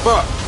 Fuck!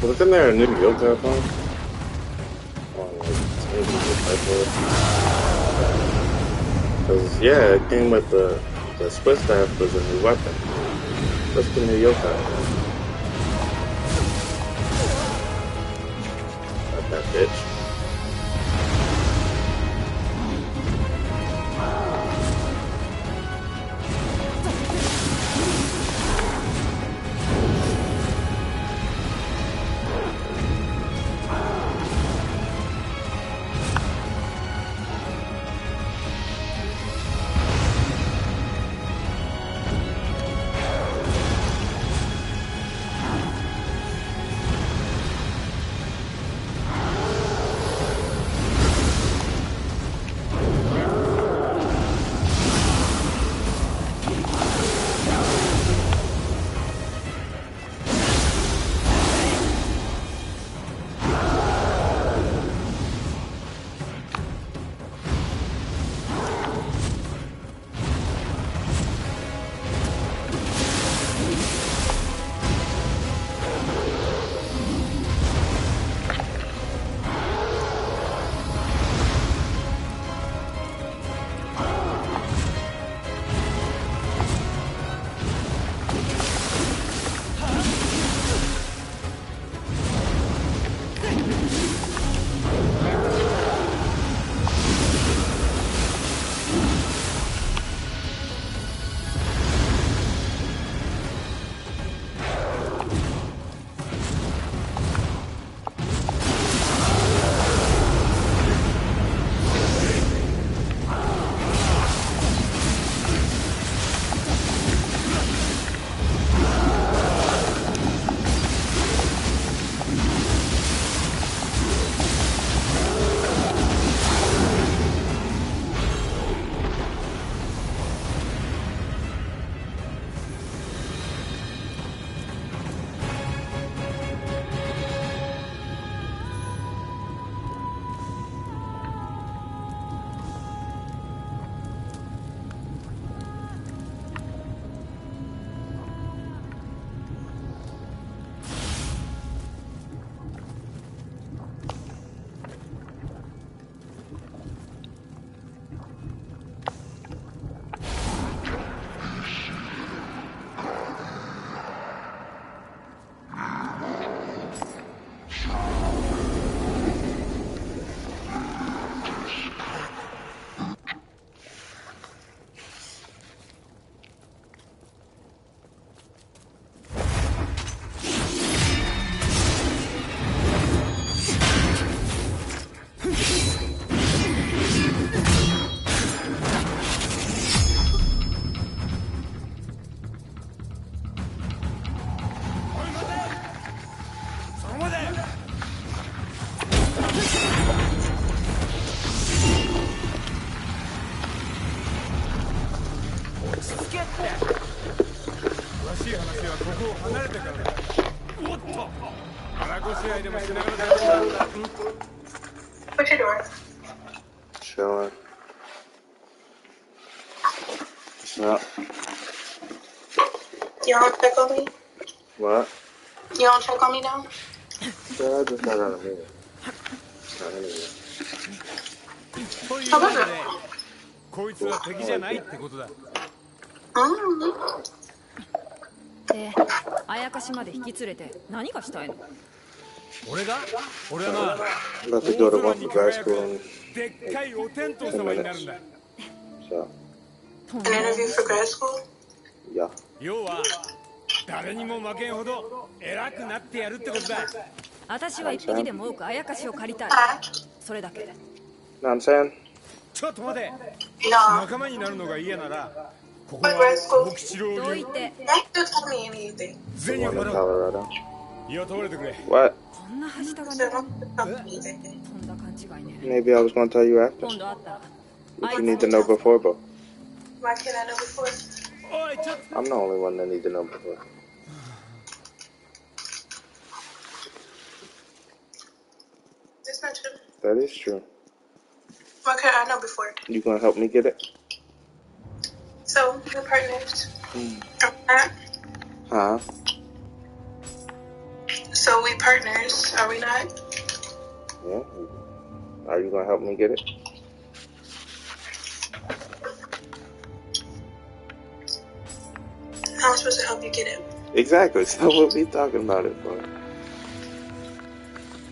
Wasn't there a new yoga phone? Because, yeah, it came with the split staff was a new weapon. What's the new yoga? Not that bitch. What you doing? Chilling. What's up? You don't check on me? What? You don't check on me now? Yeah, I just got out of here. Not anyway. という How わ was け it? でこいつは敵じゃないってことだ。で、あやかしまで引き連れて何がしたいの？俺が俺はな、 I'm about to 大 go to 空 one に for grad 輝 school く in でっかいお天道 10 様になる minutes. んだ。 So, An interview for grad school? yeah. 要は誰にも負けんほど偉くなってやるってことだ。私は一匹でも多くあやかしを借りたい。 Huh? それだけ。 Know what I'm saying? ちょっと待て。 No. 仲間になるのが嫌ならここ What は grad school? 大吉郎どい流 て。 Don't tell me anything. The 銭を one in 払う。 Colorado. 雇われてくれ。 What? こんなはしたが So ね。 don't tell me anything. とんだ勘違いね。 Maybe I was going to tell you after. 今度会ったら。 But you need to know before, bro. Why can't I know before? おいちょっと。 I'm the only one that need to know before. That's not true. That is true. Why can't I know before? You gonna help me get it? So, we're partners. Are Huh? So, we partners, are we not? Yeah. Are you gonna help me get it? How am I supposed to help you get it? Exactly. So what we talking about it for?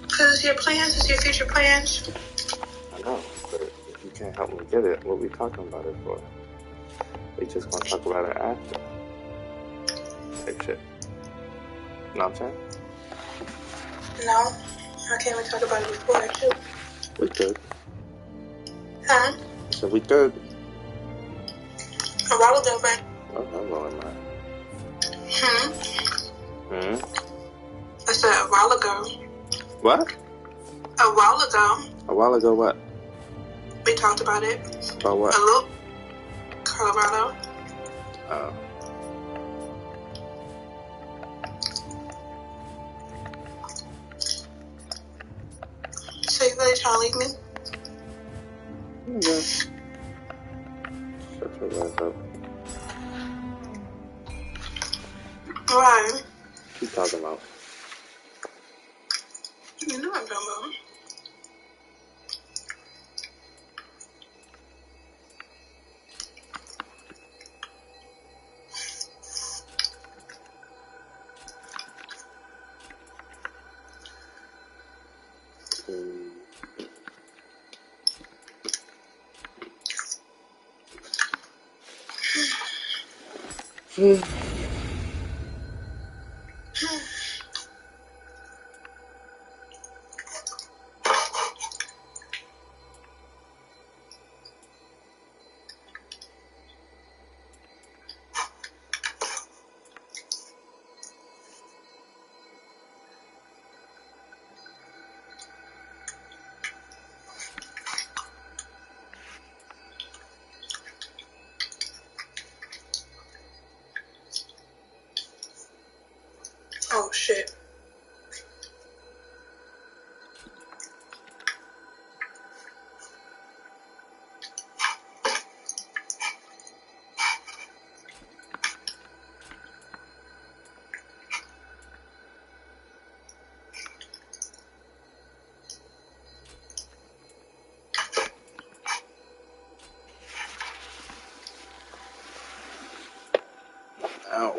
Because it's your plans, it's your future plans. I know, but if you can't help me get it, what we talking about it for? We just gonna talk about it after. Type shit. You know what I'm saying? No. Why can't we talk about it before, too? We could. Huh? So we could. A while ago, but... Oh, I'm rolling mine. I said a while ago. What? A while ago, A while ago, what? we talked about it. About what? A little. Colorado. Oh. So you really trying to leave me? Okay. Shut your ass up. Why? Keep talking about. You know what I'm talking about. Oh, shit. Ow.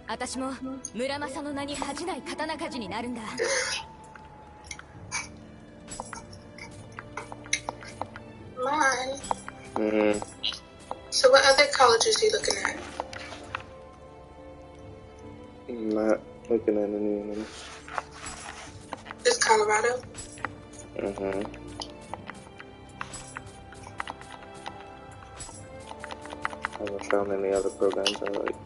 私も村正の名に恥じない刀鍛冶になるんだ。Mine. Mm-hmm. So what other colleges are you looking at? I'm not looking at any of them. Just Colorado? Mm-hmm. I haven't found any other programs I like.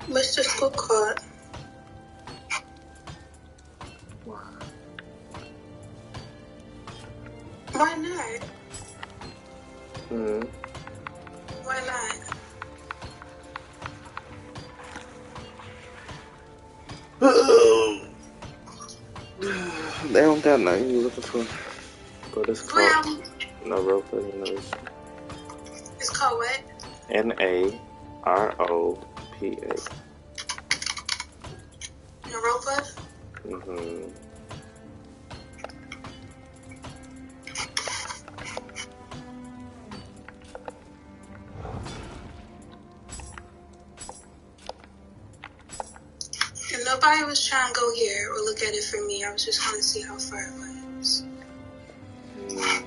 What's the school called? Why not? Mm-hmm. Why not? They don't got nothing you're looking for. But it's called Well, Naropa University. it's called what? Naropa. Naropa? Mm-hmm. And nobody was trying to go here or look at it for me. I was just going to see how far it was. Mm-hmm.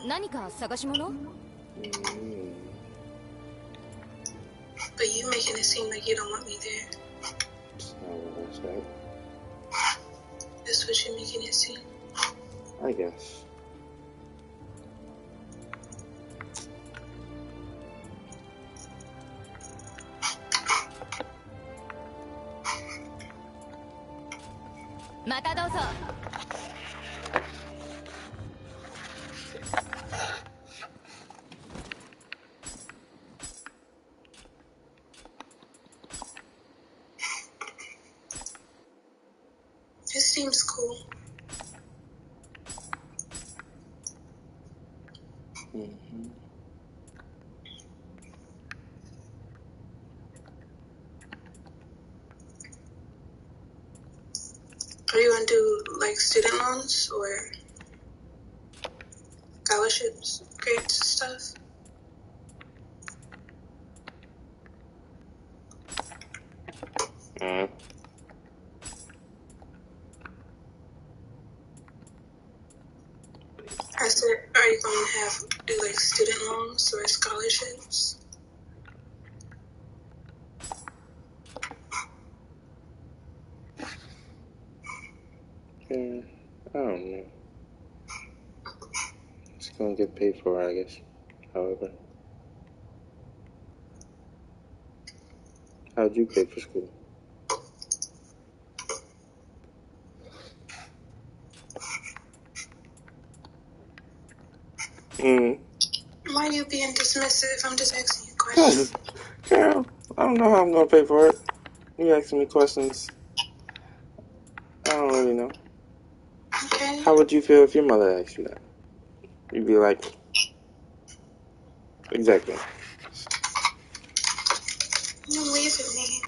何か探し物？ Mm-hmm. But you making it seem like you don't want me there. That's not what I said. That's what you're making it seem. I guess. It seems cool. Mm-hmm. Are you going to do like student loans or scholarships, grants, stuff? Mm-hmm. I said, are you going to do like student loans or scholarships? Yeah, I don't know. It's gonna get paid for, I guess. However. How'd you pay for school? Mm-hmm. Why are you being dismissive? I'm just asking you questions. Girl, I don't know how I'm gonna pay for it. You asking me questions. I don't really know. Okay? How would you feel if your mother asked you that? You'd be like, exactly. You leave with me.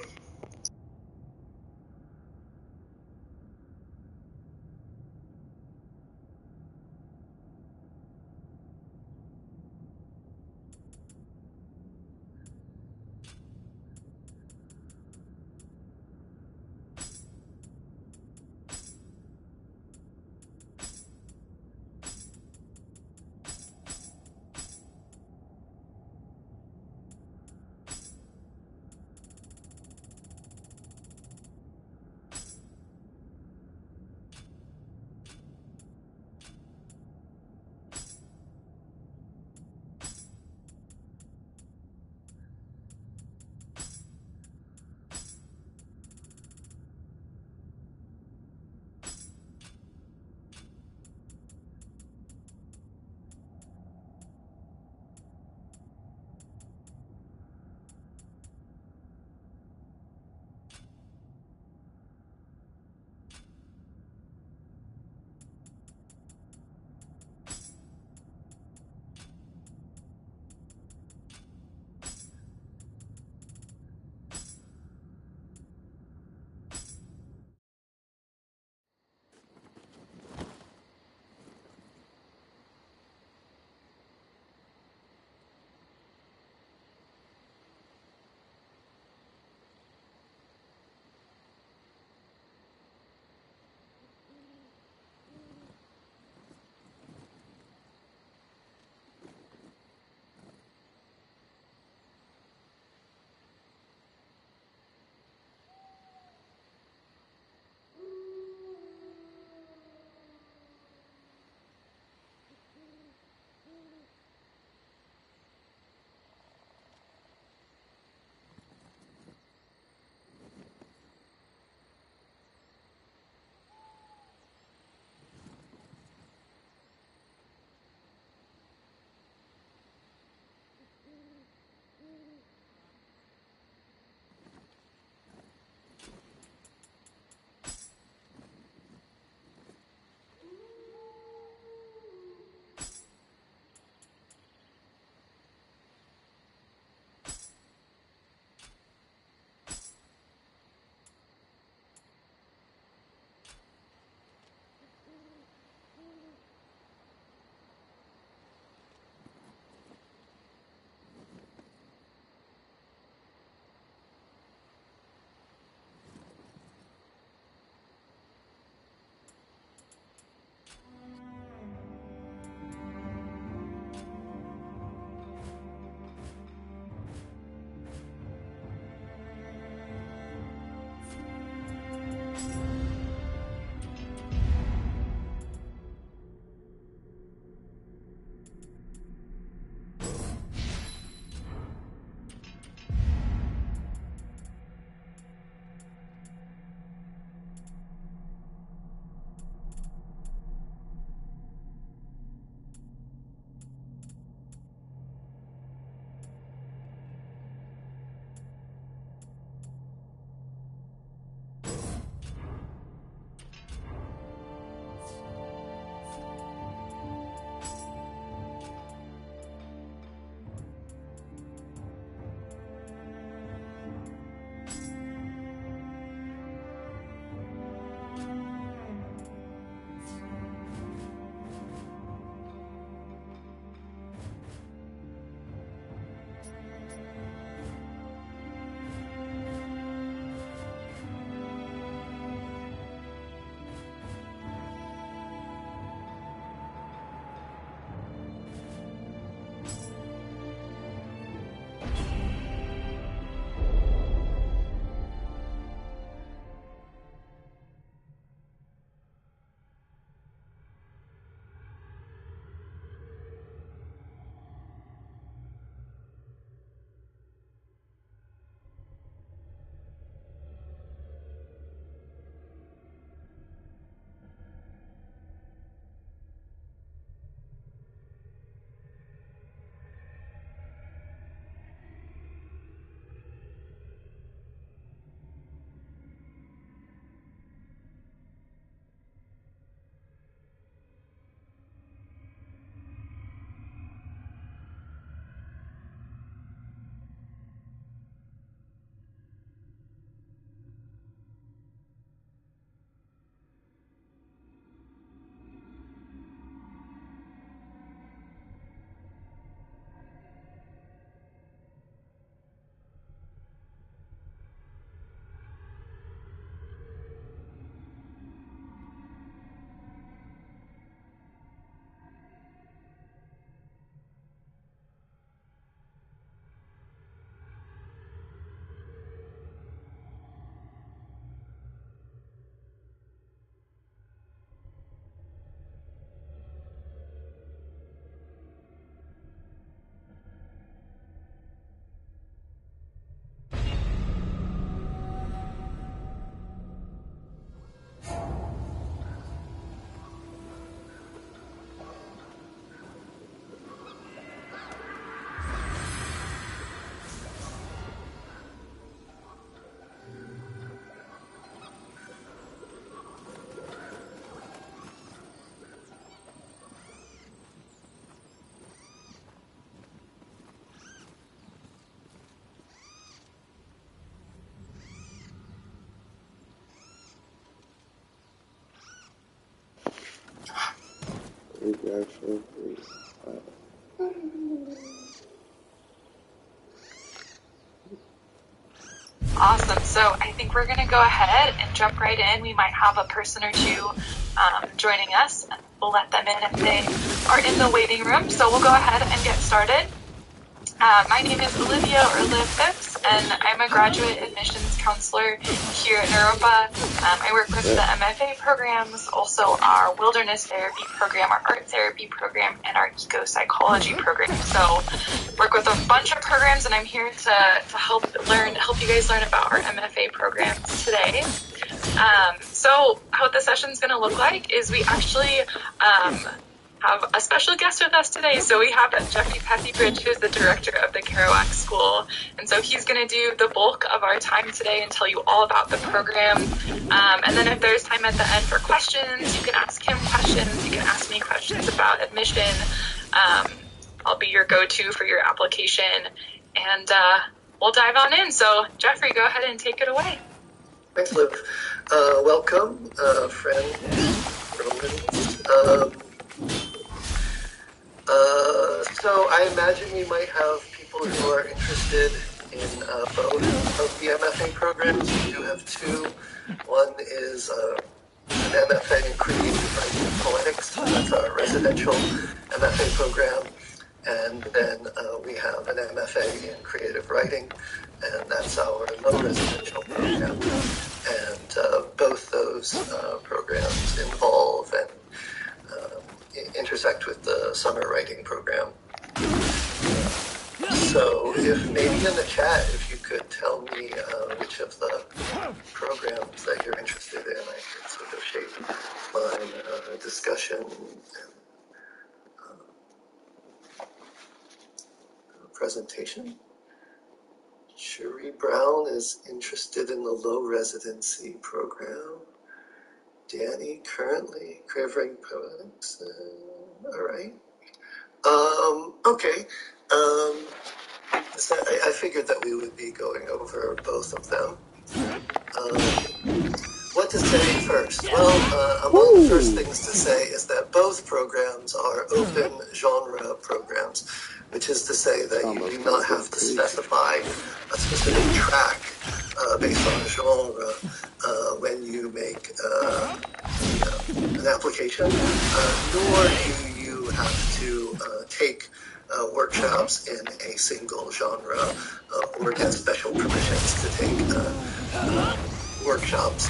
Is actually Awesome. So I think we're going to go ahead and jump right in. We might have a person or two joining us. We'll let them in if they are in the waiting room. So we'll go ahead and get started. My name is Olivia, or Liv Phipps, and I'm a graduate admissions counselor here at Europa. I work with the MFA programs, also our wilderness therapy program, our art therapy program, and our eco-psychology program. So work with a bunch of programs, and I'm here to help you guys learn about our MFA programs today. So what the session's going to look like is we actually have a special guest with us today. So we have Jeffrey Pethybridge, who's the director of the Kerouac School. And so he's going to do the bulk of our time today and tell you all about the program. And then if there's time at the end for questions, you can ask him questions. You can ask me questions about admission. I'll be your go-to for your application. And we'll dive on in. So Jeffrey, go ahead and take it away. Thanks, Liv. Welcome, friend Roman. So I imagine we might have people who are interested in both of the MFA programs. We do have two. One is an MFA in Creative Writing and Poetics. That's our residential MFA program. And then we have an MFA in Creative Writing, and that's our low-residential program. And both those programs involve and intersect with the summer writing program. So if maybe in the chat, if you could tell me which of the programs that you're interested in, I can sort of shape my discussion and presentation. Cherie Brown is interested in the low residency program. Danny currently Creative Poetics. All right. Okay. So I figured that we would be going over both of them. What to say first? Well, among the first things to say is that both programs are open genre programs, which is to say that you do not have to specify a specific track based on genre when you make an application, nor do you have to take workshops in a single genre or get special permissions to take workshops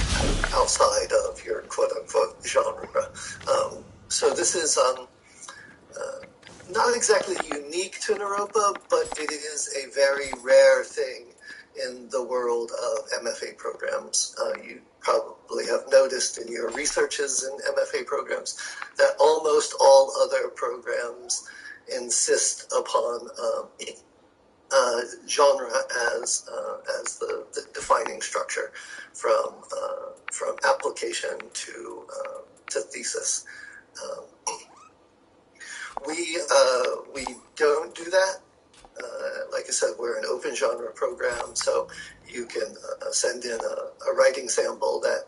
outside of your quote-unquote genre. So this is not exactly unique to Naropa, but it is a very rare thing in the world of MFA programs. You probably have noticed in your researches in MFA programs that almost all other programs insist upon genre as the defining structure from application to thesis. We don't do that. Like I said, we're an open genre program, so you can send in a writing sample that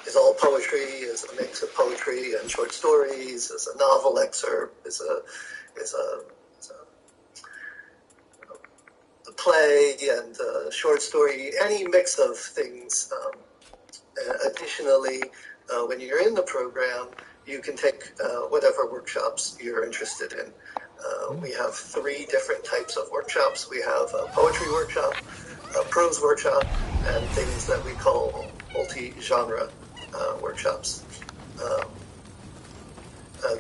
is all poetry, is a mix of poetry and short stories, is a novel excerpt, is a play and a short story, any mix of things. Additionally, when you're in the program, you can take whatever workshops you're interested in. We have 3 different types of workshops. We have a poetry workshop, a prose workshop, and things that we call multi-genre workshops.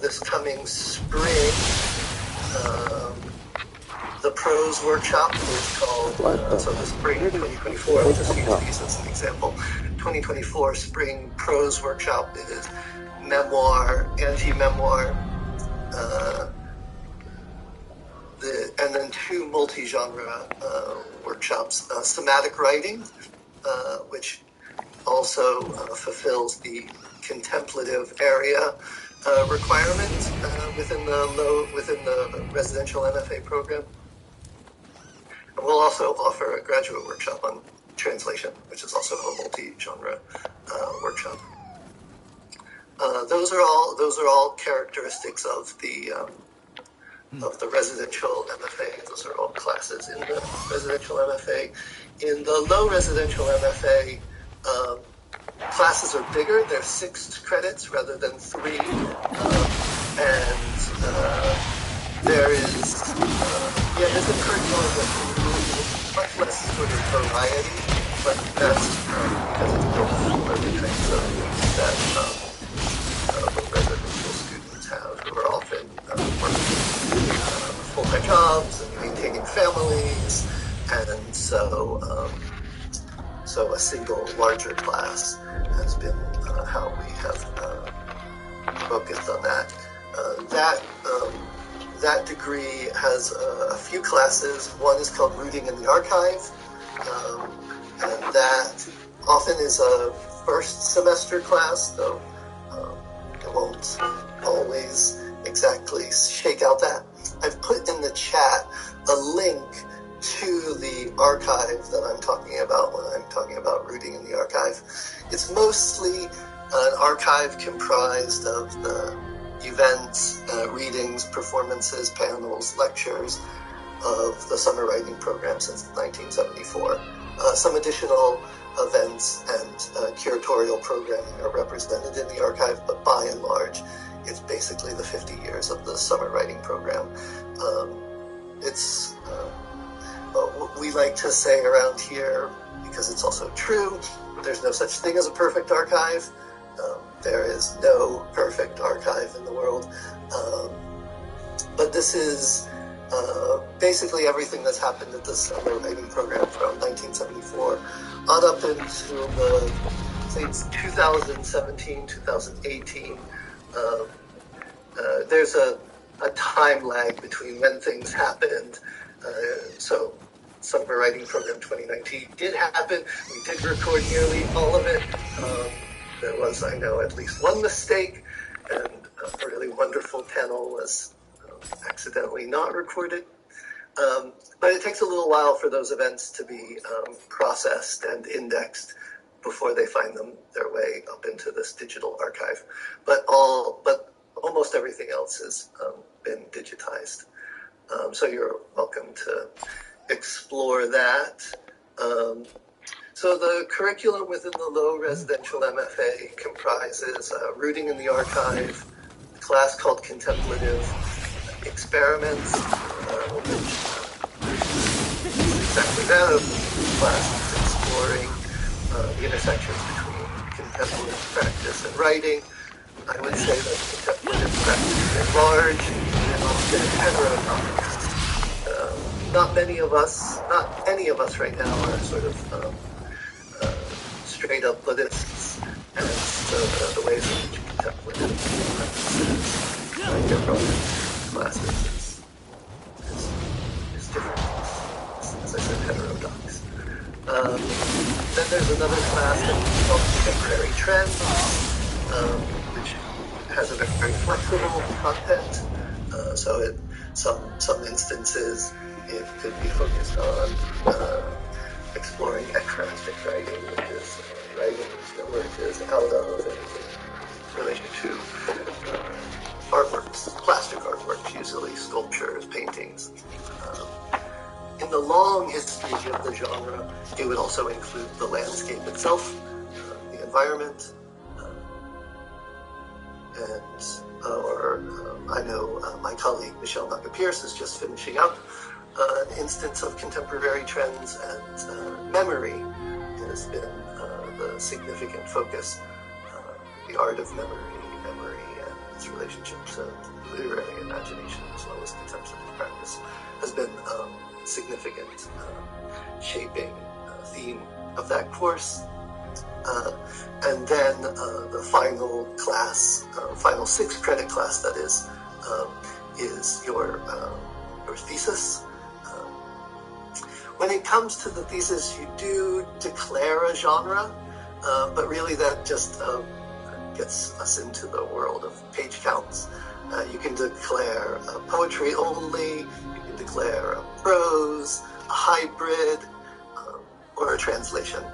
This coming spring, the prose workshop is called, so the spring 2024, I'll just use these as an example. 2024 spring prose workshop is memoir, anti-memoir, and then 2 multi-genre workshops, thematic writing, which also fulfills the contemplative area requirement within the residential MFA program. And we'll also offer a graduate workshop on translation, which is also a multi-genre workshop. those are all characteristics of the residential MFA. Those are all classes in the residential MFA. In the low residential MFA, classes are bigger. They're 6 credits rather than 3, there is there's a curriculum with much less sort of variety, but that's because it's built for the kinds of needs that residential students have, who are often working full-time jobs and maintaining families, and so a single larger class has been how we have focused on that. That degree has a few classes. One is called Rooting in the Archive, and that often is a first semester class, though it won't always exactly shake out that. I've put in the chat a link to the archive that I'm talking about when I'm talking about Rooting in the Archive. It's mostly an archive comprised of the events, readings, performances, panels, lectures of the summer writing program since 1974. Some additional events and curatorial programming are represented in the archive, but by and large, it's basically the 50 years of the summer writing program. It's what we like to say around here, because it's also true, there's no such thing as a perfect archive. There is no perfect archive in the world. But this is basically everything that's happened at the summer writing program from 1974 on up until the, say, 2017, 2018. There's a time lag between when things happened. So summer writing program 2019 did happen. We did record nearly all of it. There was, I know, at least one mistake, and a really wonderful panel was accidentally not recorded. But it takes a little while for those events to be processed and indexed before they find their way up into this digital archive. But almost everything else has been digitized. So you're welcome to explore that. So the curriculum within the low residential MFA comprises Rooting in the Archive, a class called Contemplative Experiments, which is exactly that, a class that's exploring the intersections between contemplative practice and writing. I would say that contemplative practice is large and often heterodox. Not any of us right now are sort of straight up Buddhists, and so the ways in which contemplative practices get brought into classes is different. As I said, heterodox. Then there's another class that's called Contemporary Trends, which has a very flexible content. So some instances it could be focused on exploring ekphrastic writing, which is writing that emerges out of in relation to artworks, plastic artworks, usually sculptures, paintings. In the long history of the genre, it would also include the landscape itself, the environment, I know my colleague Michelle Naka-Pierce is just finishing up an instance of contemporary trends, and memory has been the significant focus. The art of memory and its relationship to literary imagination as well as contemplative practice has been significant shaping theme of that course. And then the final class, final 6-credit class, that is your thesis. When it comes to the thesis, you do declare a genre, but really that just gets us into the world of page counts. You can declare poetry only, you can declare a prose, a hybrid, or a translation.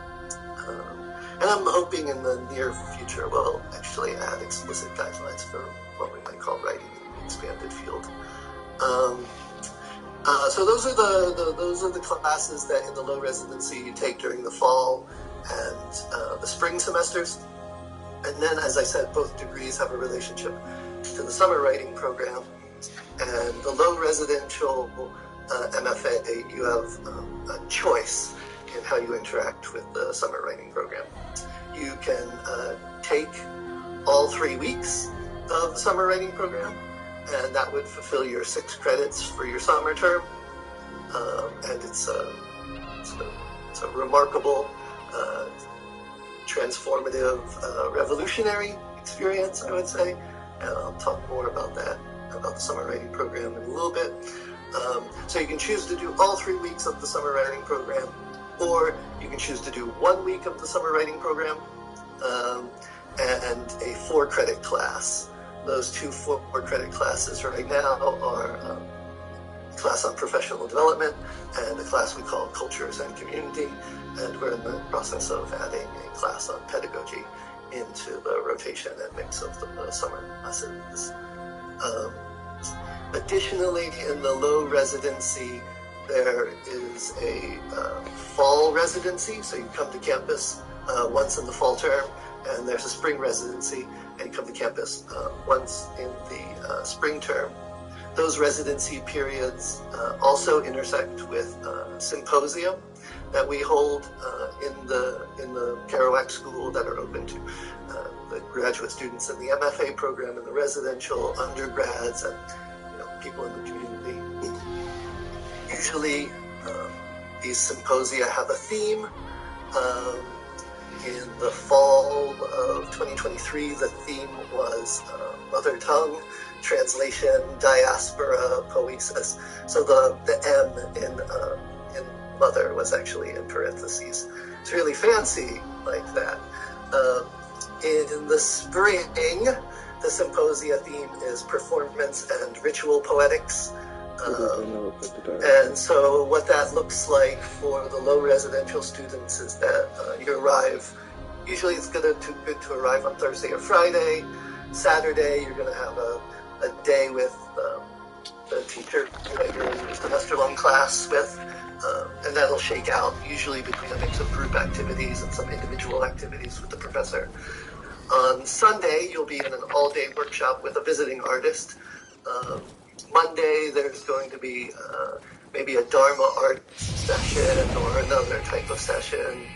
And And I'm hoping in the near future we'll actually add explicit guidelines for what we might call writing in the expanded field. So those are the classes that in the low residency you take during the fall and the spring semesters. And then, as I said, both degrees have a relationship to the summer writing program. And the low residential MFA, you have a choice in how you interact with the summer writing program. You can take all 3 weeks of the summer writing program, and that would fulfill your 6 credits for your summer term. And it's a remarkable, transformative, revolutionary experience, I would say. And I'll talk more about that, about the summer writing program in a little bit. So you can choose to do all 3 weeks of the summer writing program, or you can choose to do 1 week of the summer writing program and a 4-credit class. Those 2 4-credit classes right now are a class on professional development and a class we call Cultures and Community, and we're in the process of adding a class on pedagogy into the rotation and mix of the summer classes. Additionally, in the low residency, there is a fall residency, so you come to campus once in the fall term, and there's a spring residency, and you come to campus once in the spring term. Those residency periods also intersect with symposium that we hold in the Kerouac School that are open to the graduate students in the MFA program and the residential undergrads and people in the community. Usually, these symposia have a theme. In the fall of 2023, the theme was mother tongue, translation, diaspora, poesis. So the M in mother was actually in parentheses. It's really fancy like that. In the spring, the symposia theme is performance and ritual poetics. And so what that looks like for the low residential students is that you arrive, usually it's good to arrive on Thursday or Friday. Saturday, you're going to have a day with the teacher that you're in your semester-long class with, and that'll shake out usually between a mix of group activities and some individual activities with the professor. On Sunday, you'll be in an all-day workshop with a visiting artist. Monday, there's going to be maybe a Dharma art session or another type of session.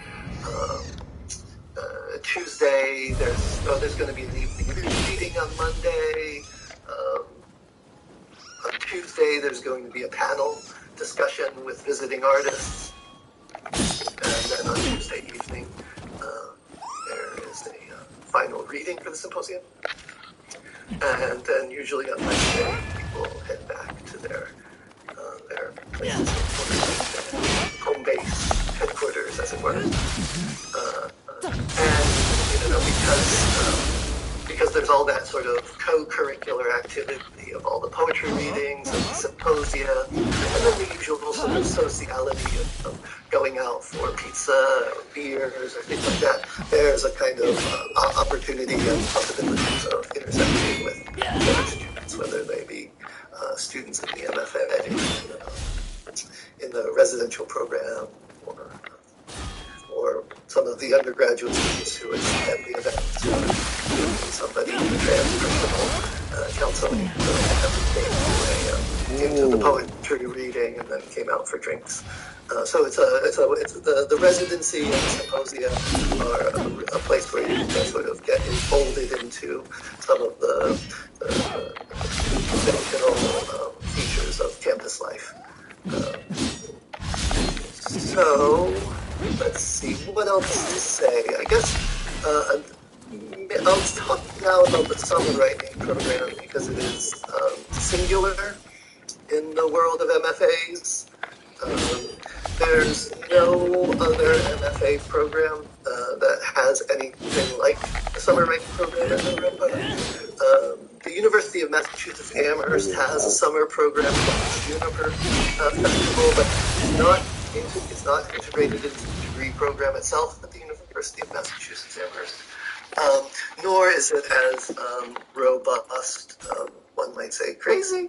Tuesday, there's going to be an evening reading on Monday. On Tuesday, there's going to be a panel discussion with visiting artists. And then on Tuesday evening, there is a final reading for the symposium. And then usually on Wednesday, people head back to their places of home base, headquarters, as it were. And because there's all that sort of co-curricular activity of all the poetry readings and symposia, and then the usual sort of sociality of going out for pizza or beers or things like that, there's a kind of opportunity and possibilities of intersecting with other students, whether they be students in the MFA, in the residential program, or some of the undergraduate students who attend the events, or somebody in the transpersonal counseling came to the poetry reading and then came out for drinks. So it's the residency and the symposia are a place where you can sort of get enfolded into some of the conventional features of campus life. So let's see, what else to say? I guess I'll talk now about the summer writing program because it is singular in the world of MFAs. There's no other MFA program that has anything like the summer writing program in Europa. The University of Massachusetts Amherst has a summer program called Juniper Festival, but it's not integrated into the degree program itself at the university. University of Massachusetts Amherst. Nor is it as robust, one might say crazy,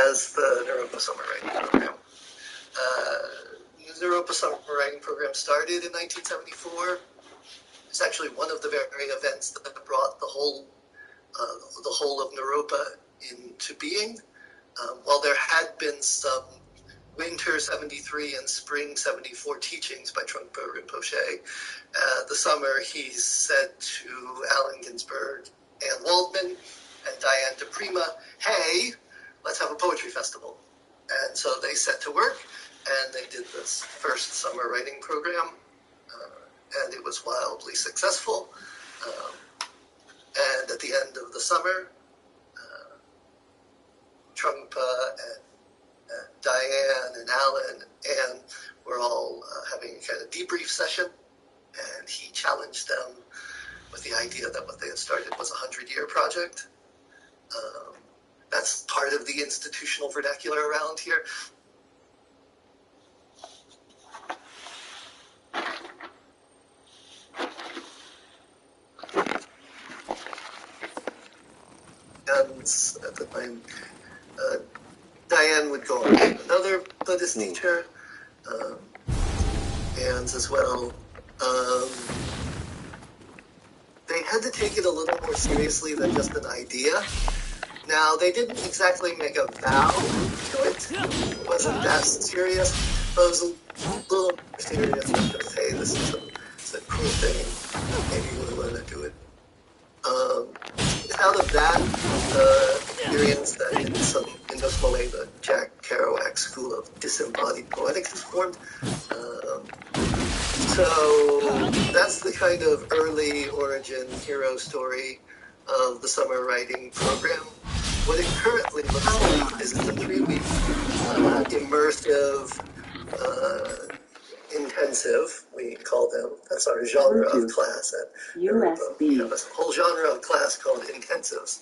as the Naropa Summer Writing Program. The Naropa Summer Writing Program started in 1974. It's actually one of the very events that brought the whole of Naropa into being. While there had been some winter 73 and spring 74 teachings by Trungpa Rinpoche, the summer he said to Allen Ginsberg, Ann Waldman, and Diane DePrima, hey, let's have a poetry festival. And so they set to work, and they did this first summer writing program, and it was wildly successful. And at the end of the summer, Trungpa and Diane and Alan and were all having a kind of debrief session, and he challenged them with the idea that what they had started was a 100-year project. That's part of the institutional vernacular around here. And at the time, Diane would go on to another Buddhist teacher, Anne's as well. They had to take it a little more seriously than just an idea. Now, they didn't exactly make a vow to it. It wasn't that serious, but it was a little more serious than just, hey, this is a cool thing. Maybe we want to do it. Out of that experience that in Indomalay, the Jack Kerouac School of Disembodied Poetics is formed. So that's the kind of early origin hero story of the summer writing program. What it currently looks like is it's a 3-week immersive, intensive, we call them. That's our genre of class at Naropa. We have a whole genre of class called intensives.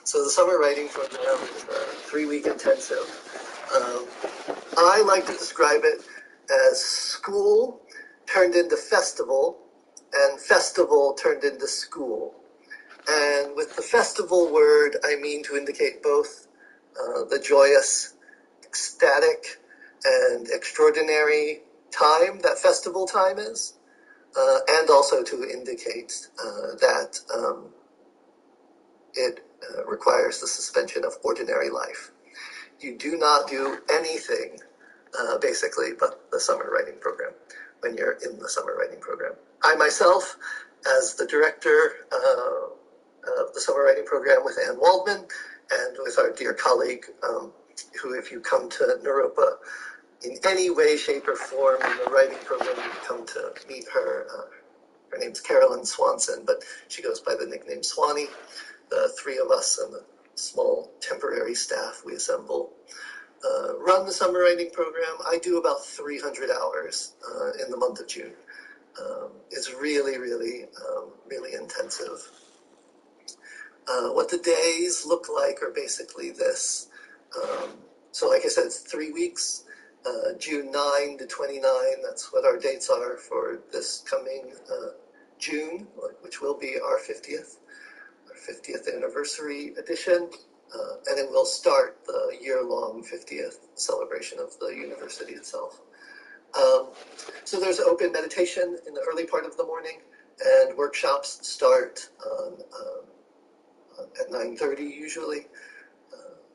So the summer writing program is a 3-week intensive. I like to describe it as school turned into festival, and festival turned into school. And with the festival word, I mean to indicate both the joyous, ecstatic, and extraordinary time that festival time is, and also to indicate that it requires the suspension of ordinary life. You do not do anything, basically, but the summer writing program when you're in the summer writing program. I myself, as the director of the summer writing program with Ann Waldman and with our dear colleague, who, if you come to Naropa in any way, shape, or form in the writing program, you come to meet her. Her name's Carolyn Swanson, but she goes by the nickname Swanee. The 3 of us and the small temporary staff we assemble run the summer writing program. I do about 300 hours in the month of June. It's really, really, really intensive. What the days look like are basically this. So like I said, it's 3 weeks, June 9 to 29. That's what our dates are for this coming June, which will be our 50th anniversary edition. And it will start the year-long 50th celebration of the university itself. So there's open meditation in the early part of the morning, and workshops start at 9:30 usually.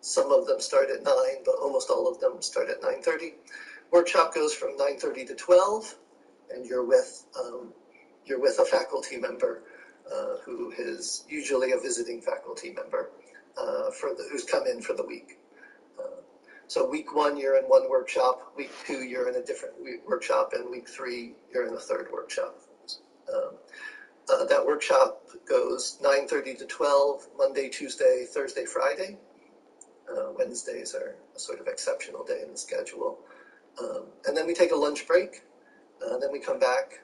Some of them start at 9, but almost all of them start at 9:30. Workshop goes from 9:30 to 12, and you're with a faculty member who is usually a visiting faculty member who's come in for the week. So week 1, you're in one workshop. Week 2, you're in a different workshop. And week 3, you're in a third workshop. That workshop goes 9:30 to 12, Monday, Tuesday, Thursday, Friday. Wednesdays are a sort of exceptional day in the schedule. And then we take a lunch break. Then we come back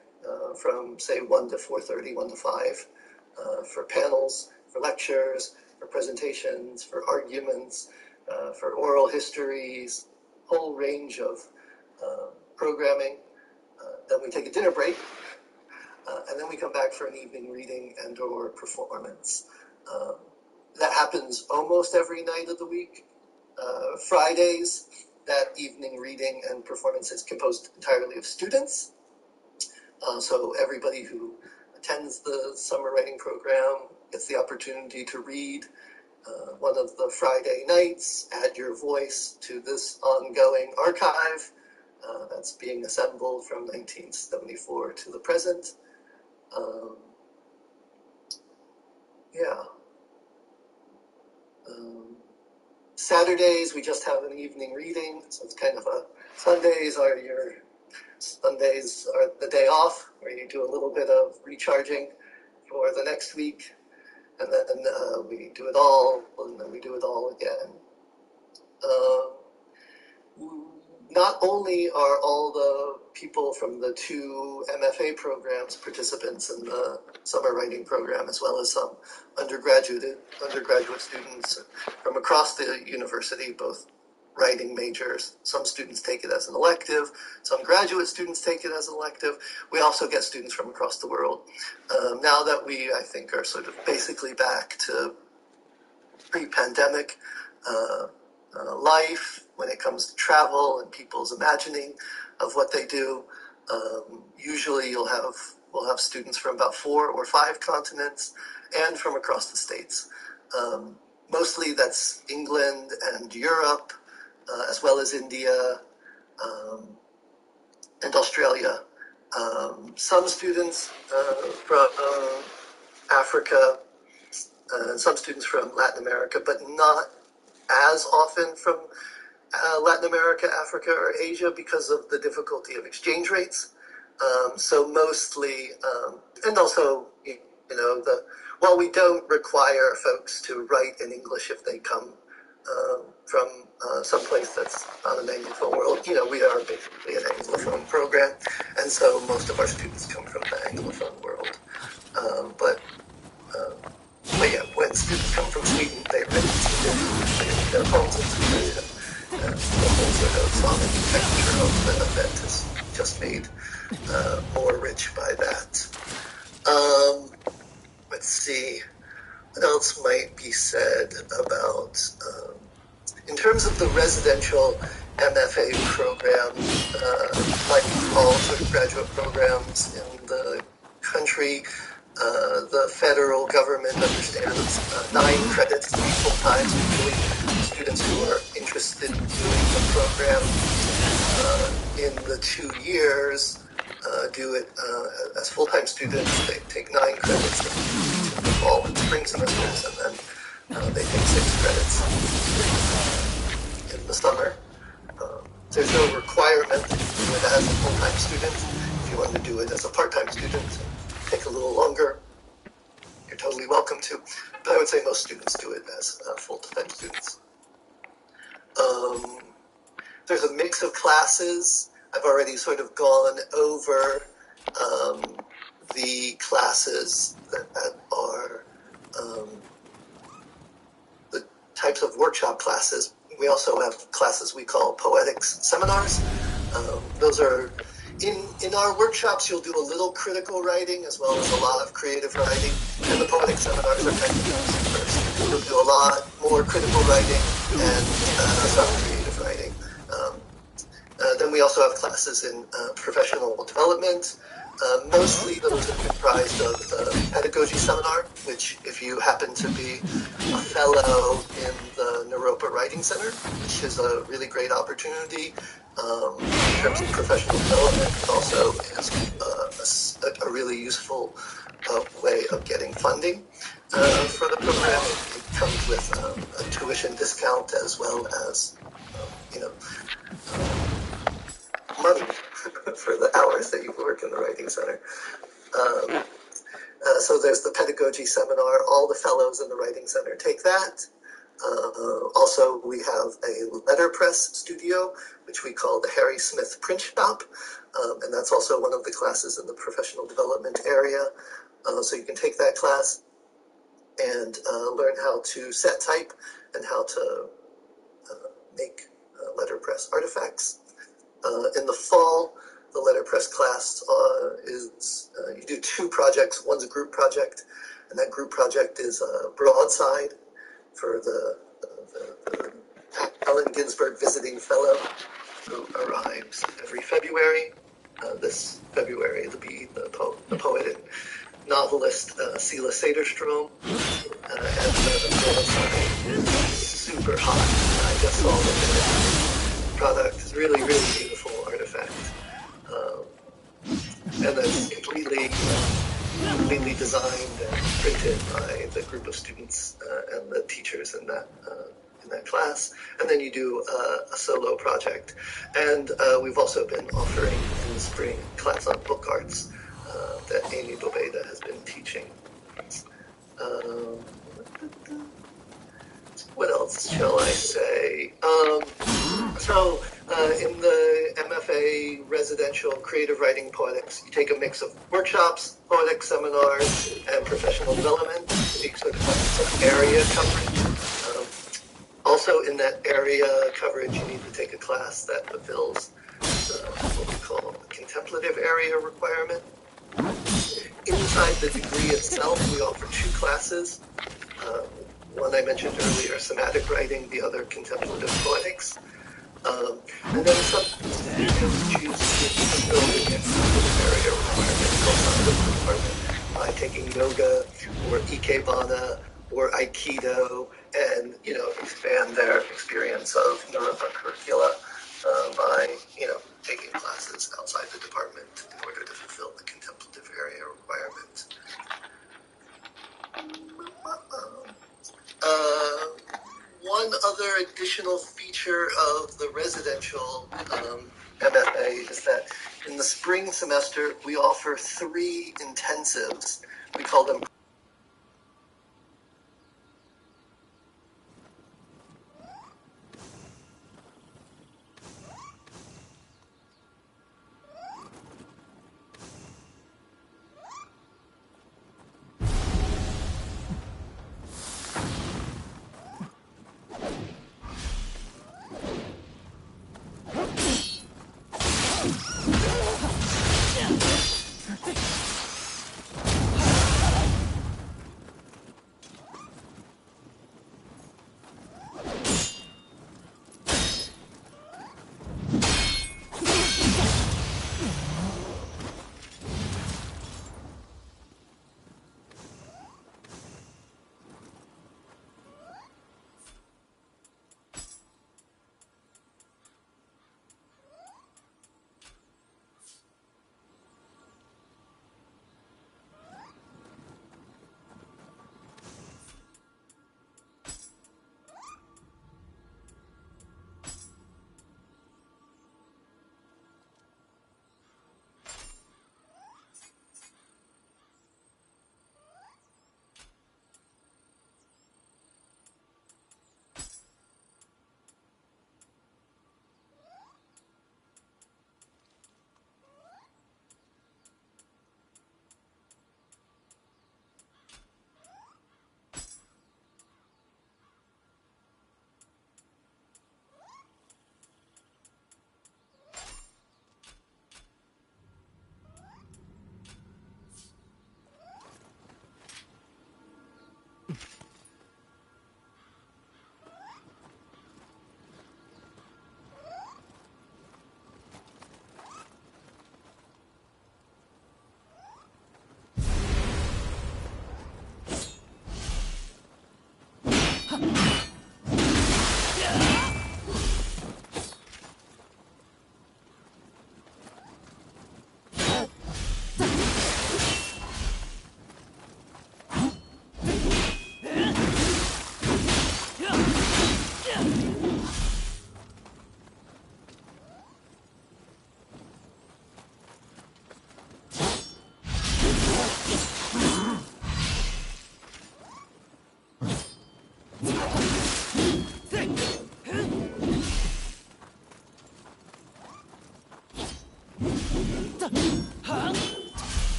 from, say, 1 to 4:30, 1 to 5 for panels, for lectures, for presentations, for arguments, for oral histories, whole range of programming. Then we take a dinner break, and then we come back for an evening reading and or performance. That happens almost every night of the week. Fridays, that evening reading and performance is composed entirely of students. So everybody who attends the summer writing program gets the opportunity to read one of the Friday nights, add your voice to this ongoing archive that's being assembled from 1974 to the present. Saturdays, we just have an evening reading, so it's kind of Sundays are the day off, where you do a little bit of recharging for the next week, and then we do it all, and then we do it all again. Not only are all the people from the two MFA programs participants in the summer writing program, as well as some undergraduate students from across the university, both writing majors. Some students take it as an elective, some graduate students take it as an elective. We also get students from across the world. Now that we, I think, are sort of basically back to pre-pandemic life when it comes to travel and people's imagining of what they do. Usually we'll have students from about 4 or 5 continents and from across the states. Mostly that's England and Europe, as well as India and Australia. Some students from Africa, some students from Latin America, but not as often from Latin America, Africa, or Asia because of the difficulty of exchange rates. So mostly, and also, while we don't require folks to write in English if they come from someplace that's not an Anglophone world, we are basically an Anglophone program, and so most of our students come from the Anglophone world. But yeah, when students come from Sweden, they write in Swedish, their poems in Swedish, and the whole sort of sonic texture of the event is just made more rich by that. Let's see, what else might be said about, in terms of the residential MFA program, like all sort of graduate programs in the country, the federal government understands 9 credits to be full-time. So usually students who are interested in doing the program in the 2 years do it as full-time students. They take 9 credits in the fall and spring semesters, and then they take 6 credits in the summer. There's no requirement that you do it as a full-time student. If you want to do it as a part-time student, take a little longer, you're totally welcome to. But I would say most students do it as full-time students. There's a mix of classes. I've already sort of gone over the classes that are the types of workshop classes. We also have classes we call poetics seminars. Those are, in our workshops, you'll do a little critical writing as well as a lot of creative writing, and the poetic seminars are kind of first. You'll do a lot more critical writing and some creative writing. Then we also have classes in professional development. Mostly those are comprised of the pedagogy seminar, which if you happen to be a fellow in the Naropa Writing Center, which is a really great opportunity in terms of professional development, it also is a really useful way of getting funding for the program. It comes with a tuition discount as well as, money for the hours that you work in the Writing Center. So there's the pedagogy seminar. All the fellows in the Writing Center take that. Also, we have a letterpress studio, which we call the Harry Smith Print Shop, and that's also one of the classes in the professional development area. So you can take that class and learn how to set type and how to make letterpress artifacts. In the fall, the letterpress class is you do 2 projects. One's a group project, and that group project is a broadside for the Allen Ginsberg Visiting Fellow, who arrives every February. This February, it'll be the poet and novelist Sela Sederstrom, and the broadside is super hot. I just saw the finished product. It's really, really beautiful artifact. And that's completely designed and printed by the group of students and the teachers in that class. And then you do a solo project. And we've also been offering in the spring class on book arts that Amy Bobeda has been teaching. What else shall I say? So in the MFA residential creative writing poetics, you take a mix of workshops, poetic seminars, and professional development. You sort of have some area coverage. Also in that area coverage, you need to take a class that fulfills what we call a contemplative area requirement. Inside the degree itself, we offer 2 classes. One I mentioned earlier, somatic writing, the other contemplative poetics. And then some students choose to fulfill the contemplative area requirement outside of the department by taking yoga or ikebana or aikido and, expand their experience of Yoruba curricula by, taking classes outside the department in order to fulfill the contemplative area requirement. One other additional feature of the residential MFA is that in the spring semester, we offer 3 intensives. We call them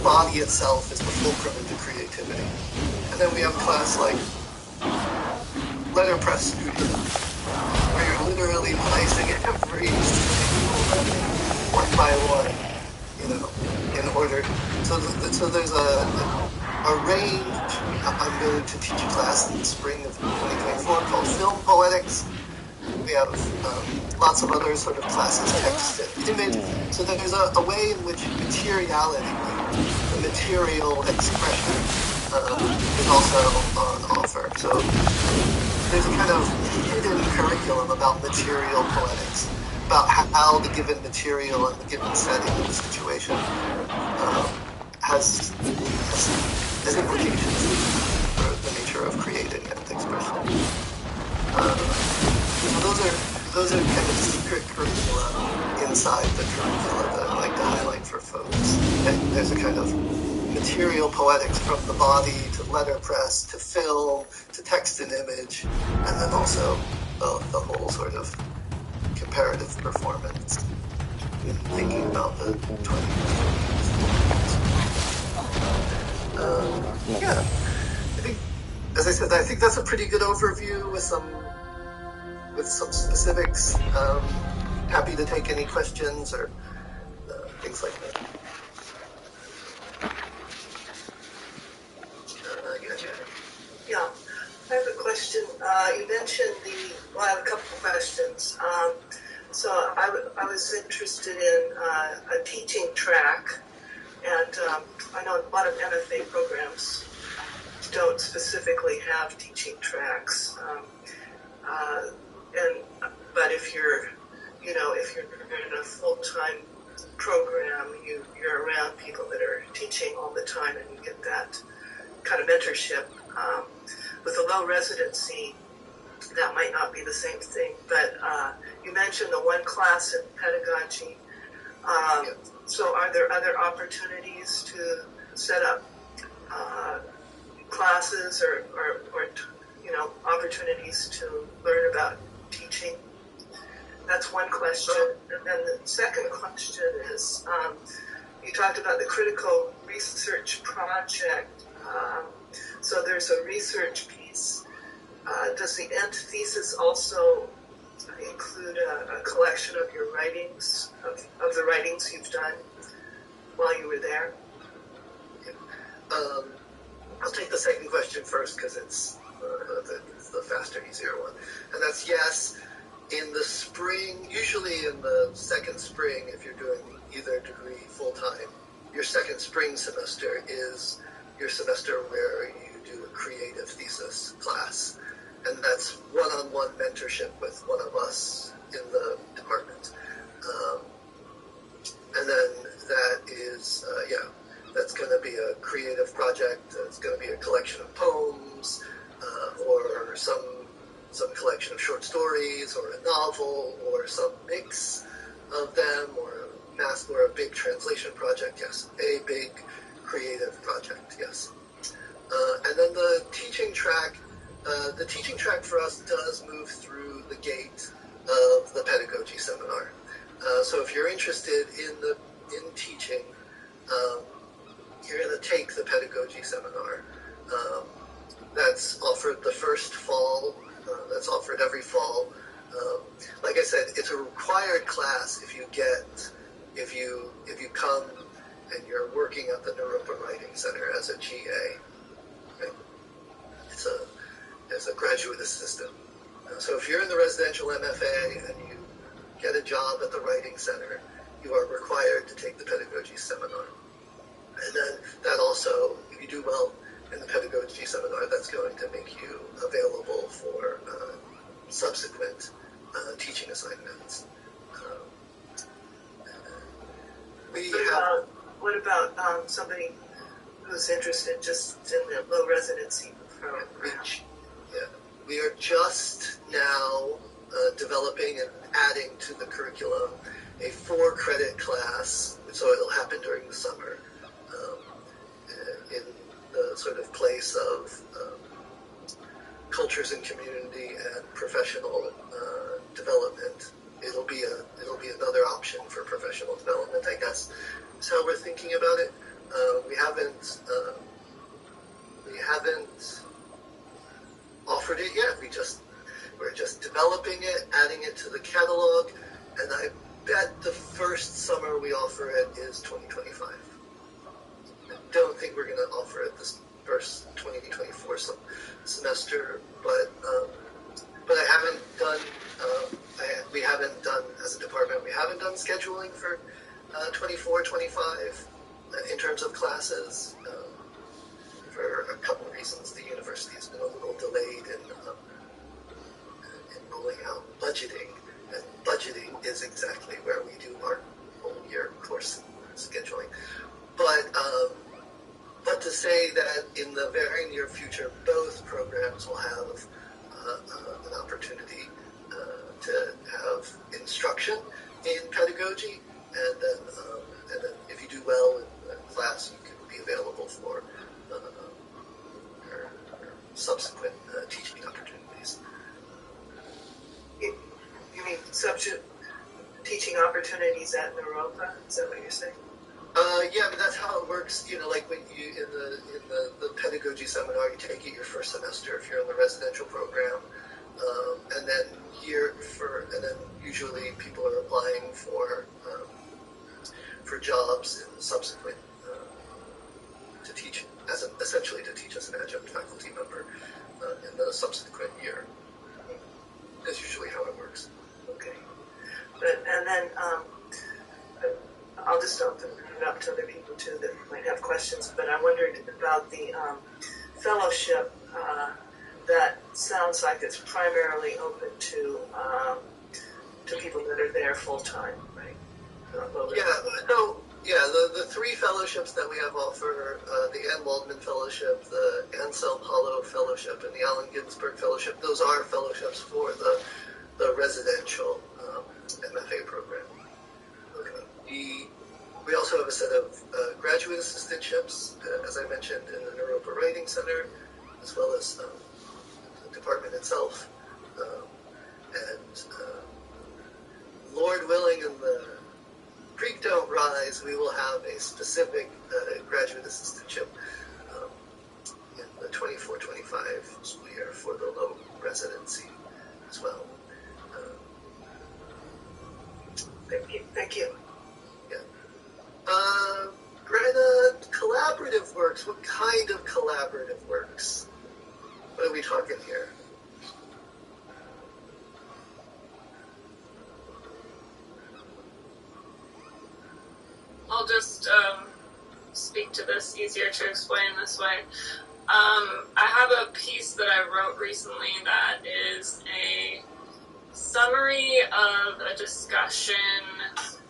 Body itself is the fulcrum into creativity. And then we have a class like Letterpress Studio, where you're literally placing every one by one, you know, in order. So there's a range. I'm going to teach a class in the spring of 2024 called Film Poetics. We have lots of other sort of classes, text and image. So there's a way in which materiality, the material expression, is also on offer. So there's a kind of hidden curriculum about material poetics, about how the given material and the given setting of the situation has implications for the nature of creating and expression. So those are kind of secret curricula inside the curricula that I like to highlight for folks. And there's a kind of material poetics from the body to letterpress to film to text and image, and then also the whole sort of comparative performance in thinking about the 20. Yeah, I think, as I said, I think that's a pretty good overview with some specifics. Happy to take any questions or things like that. Yeah, I have a question. You mentioned I have a couple of questions. So I was interested in a teaching track, and I know a lot of MFA programs don't specifically have teaching tracks. But if you're in a full-time program, you're around people that are teaching all the time, and you get that kind of mentorship. With a low residency, that might not be the same thing. But you mentioned the one class in pedagogy. So are there other opportunities to set up classes or opportunities to learn about teaching? That's one question. And then the second question is, you talked about the critical research project. So there's a research piece. Does the end thesis also include a collection of your writings, of the writings you've done while you were there? I'll take the second question first because it's the faster, easier one. And that's yes. In the spring, usually in the second spring, if you're doing either degree full-time, your second spring semester is your semester where you do a creative thesis class. And that's one-on-one mentorship with one of us in the department. And then that is, that's going to be a creative project. It's going to be a collection of poems or some collection of short stories or a novel or some mix of them or a big translation project, yes. A big creative project, yes. And then the teaching track for us does move through the gate of the pedagogy seminar. So if you're interested in teaching, you're going to take the pedagogy seminar. That's offered the first fall. That's offered every fall. Like I said, it's a required class if you come and you're working at the Naropa Writing Center as a GA. Okay? It's a graduate assistant. So if you're in the residential MFA and you get a job at the Writing Center, you are required to take the pedagogy seminar. And then that also, if you do well in the pedagogy seminar, that's going to make you available for subsequent teaching assignments. What about somebody who's interested just in the low residency program? We are just now developing and adding to the curriculum a 4-credit class, so it'll happen during the summer, in the sort of place of cultures and community and professional development. It'll be another option for professional development, I guess. That's how we're thinking about it. We haven't offered it yet. We're just developing it, adding it to the catalog, and I bet the first summer we offer it is 2025. I don't think we're going to offer it this first 2024 semester, but I haven't done. We haven't done as a department. We haven't done scheduling for 24, 25 in terms of classes for a couple of reasons. The university has been a little delayed in rolling out budgeting, and budgeting is exactly where we do our whole year course scheduling. But to say that in the very near future, both programs will have an opportunity to have instruction in pedagogy, and then if you do well in class, you can be available for your subsequent teaching opportunities. You mean subject teaching opportunities at Naropa? Is that what you're saying? Yeah, but that's how it works. Like when you in the pedagogy seminar, you take it your first semester if you're in the residential program, and then usually people are applying for jobs in the subsequent to teach essentially to teach as an adjunct faculty member in the subsequent year. That's usually how it works. Okay, and then I'll just open it up to other people too that might have questions. But I wondered about the fellowship that sounds like it's primarily open to people that are there full time, right? The three fellowships that we have offer, the Ann Waldman Fellowship, the Anselm Hollow Fellowship, and the Allen Ginsberg Fellowship, those are fellowships for the residential MFA program. Okay. We also have a set of graduate assistantships, as I mentioned, in the Naropa Writing Center, as well as the department itself. Lord willing, and the creek don't rise, we will have a specific graduate assistantship in the 24-25 school year for the low residency as well. Thank you. Yeah. Greta, collaborative works. What kind of collaborative works? What are we talking here? I'll just speak to this, easier to explain this way. I have a piece that I wrote recently that is a summary of a discussion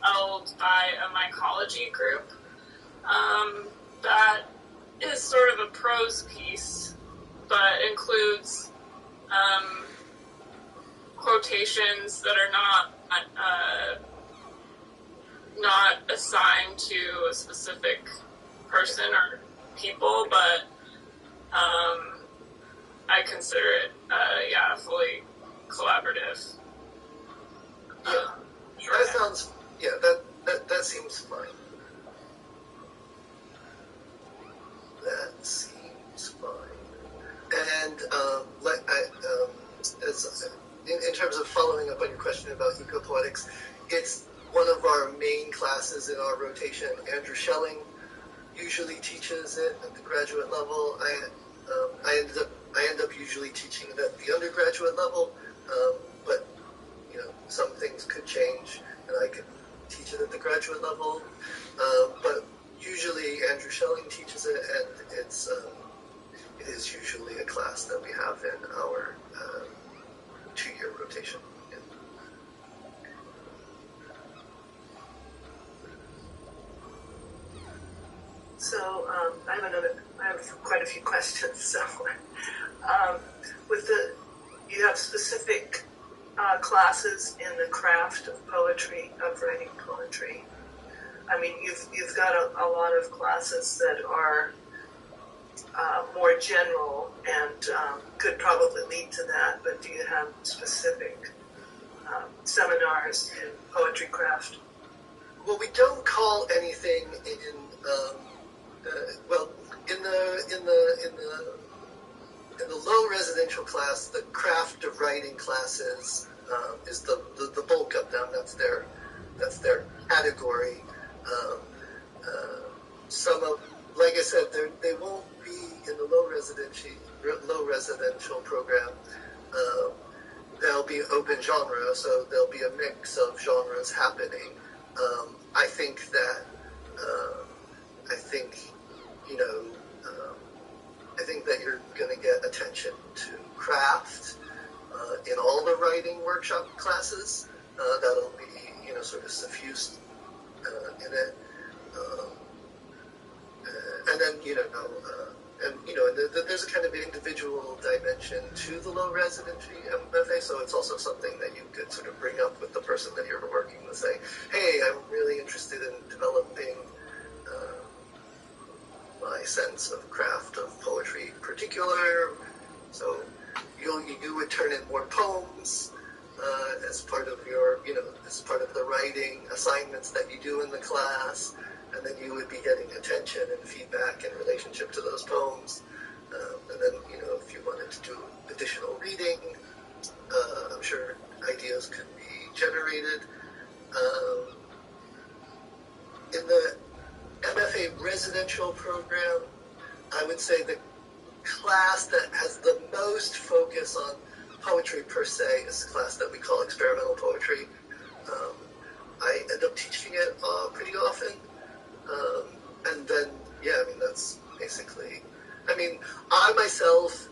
held by a mycology group that is sort of a prose piece, but includes quotations that are not assigned to a specific person or people, but I consider it, fully collaborative. Sure. That seems fine. That seems fine. And in terms of following up on your question about ecopoetics, it's one of our main classes in our rotation. Andrew Schelling usually teaches it at the graduate level. I end up usually teaching it at the undergraduate level, but some things could change, and I could teach it at the graduate level. But usually Andrew Schelling teaches it, and it is usually a class that we have in our 2-year rotation. Yeah. So I have quite a few questions. So you have specific classes in the craft of poetry, of writing poetry. I mean, you've got a lot of classes that are more general and could probably lead to that, but do you have specific seminars in poetry craft? Well, we don't call anything in the low residential class, the craft of writing classes is the bulk of them. That's their category. Some of, like I said, they won't be in the low residential program. They'll be open genre, so there'll be a mix of genres happening. I think that you're going to get attention to craft in all the writing workshop classes. That'll be sort of suffused in it, and then there's a kind of individual dimension to the low residency MFA, so it's also something that you could sort of bring up with the person that you're working with, saying, hey, I'm really interested in developing my sense of craft of poetry in particular. So you would turn in more poems as part of your, as part of the writing assignments that you do in the class, and then you would be getting attention and feedback in relationship to those poems. And then, if you wanted to do additional reading, I'm sure ideas could be generated. In the MFA residential program, I would say the class that has the most focus on poetry per se is a class that we call experimental poetry. I end up teaching it pretty often. And then, that's basically, I myself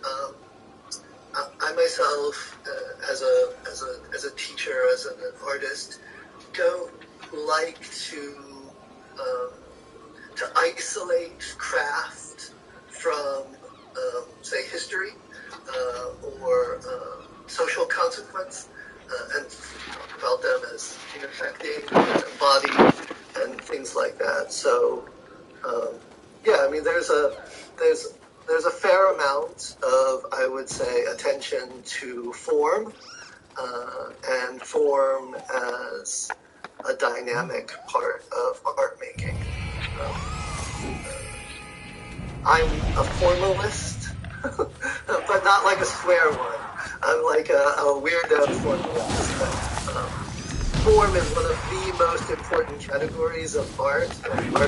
isolate craft from, say, history or social consequence, and talk about them as intersecting, embodied, and things like that. So, yeah, I mean, there's a fair amount of, I would say, attention to form, and form as a dynamic part of art making. I'm a formalist, but not like a square one. I'm like a weirdo formalist. Form is one of the most important categories of art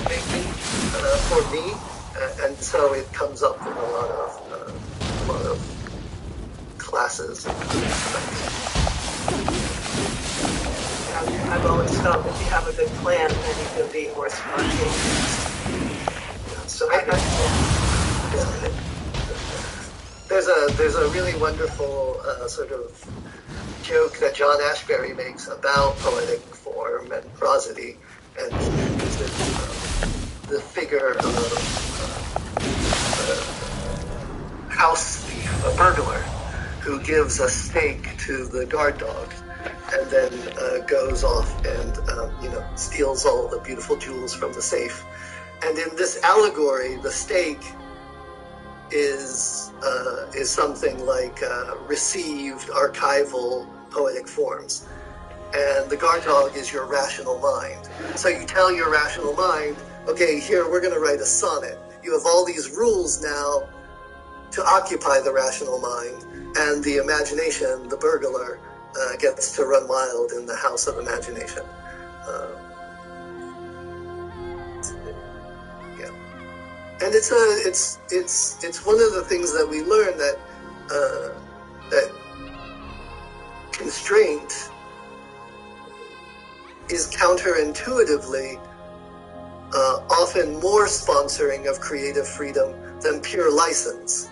making for me, and so it comes up in a lot of classes. I've always felt if you have a good plan, then you can be more spontaneous. So there's a really wonderful sort of joke that John Ashbery makes about poetic form and prosody, and he uses the figure of a house thief, a burglar, who gives a steak to the guard dog, and then goes off and steals all the beautiful jewels from the safe. And in this allegory, the steak is something like received archival poetic forms, and the guard dog is your rational mind. So you tell your rational mind, okay, here we're going to write a sonnet. You have all these rules now to occupy the rational mind, and the imagination, the burglar, gets to run wild in the house of imagination. Yeah, and it's one of the things that we learn, that that constraint is counterintuitively often more sponsoring of creative freedom than pure license.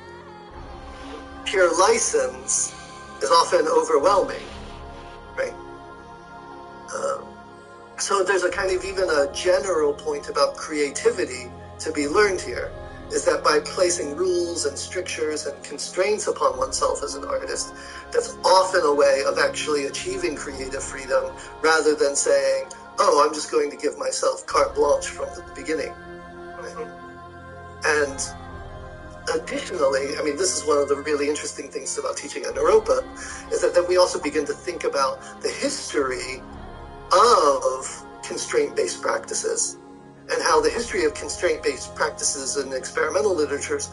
Pure license is often overwhelming, right? So there's a kind of even a general point about creativity to be learned here, is that by placing rules and strictures and constraints upon oneself as an artist, that's often a way of actually achieving creative freedom, rather than saying, oh, I'm just going to give myself carte blanche from the beginning. Right? And additionally, I mean, this is one of the really interesting things about teaching at Naropa, is that then we also begin to think about the history of constraint-based practices, and how the history of constraint-based practices in experimental literatures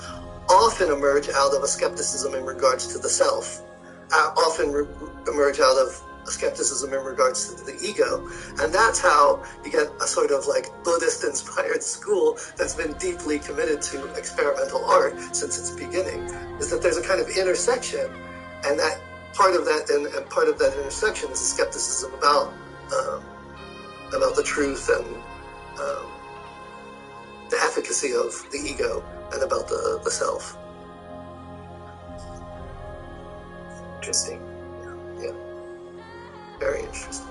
often emerge out of a skepticism in regards to the self, often emerge out of a skepticism in regards to the ego. And that's how you get a sort of like Buddhist-inspired school that's been deeply committed to experimental art since its beginning, is that there's a kind of intersection, and that part of that intersection is a skepticism about the truth and the efficacy of the ego, and about the self. Interesting. Yeah. Very interesting.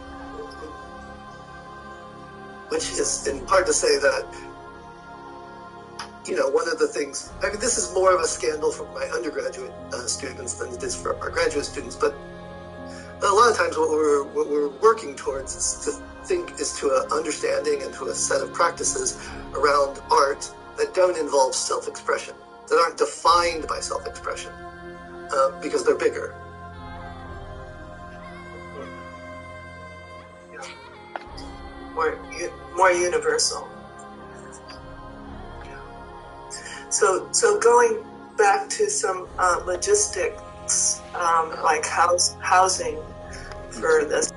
Which is in part to say that, one of the things, I mean, this is more of a scandal for my undergraduate students than it is for our graduate students, but a lot of times what we're working towards is to an understanding and to a set of practices around art that don't involve self-expression, that aren't defined by self-expression, because they're bigger. More universal. So going back to some logistics, like housing for this.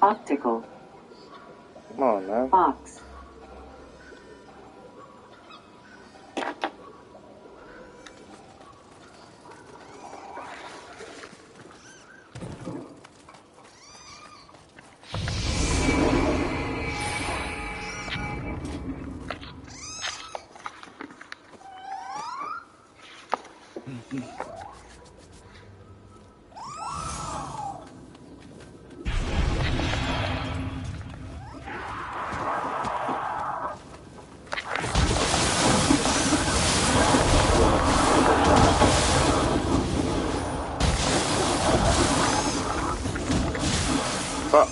Optical. Come on, man. Box. Fuck.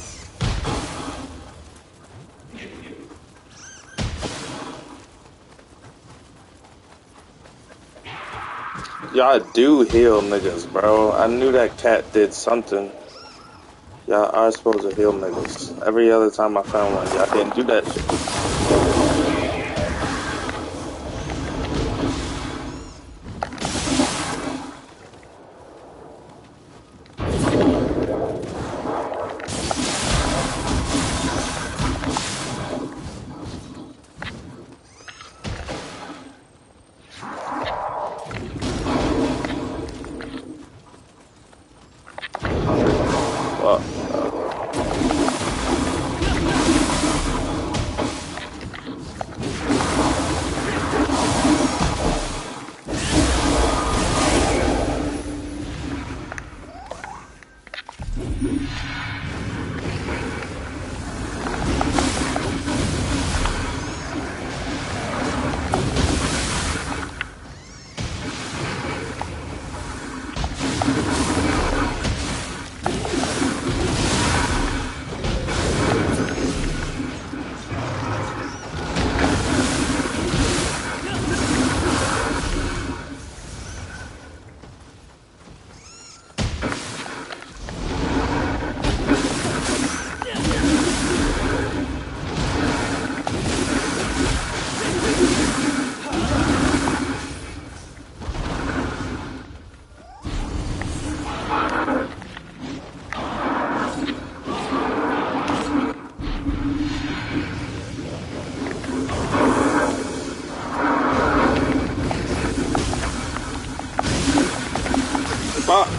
Y'all do heal niggas, bro. I knew that cat did something. Y'all are supposed to heal niggas. Every other time I found one, y'all didn't do that shit. Fuck. Fuck.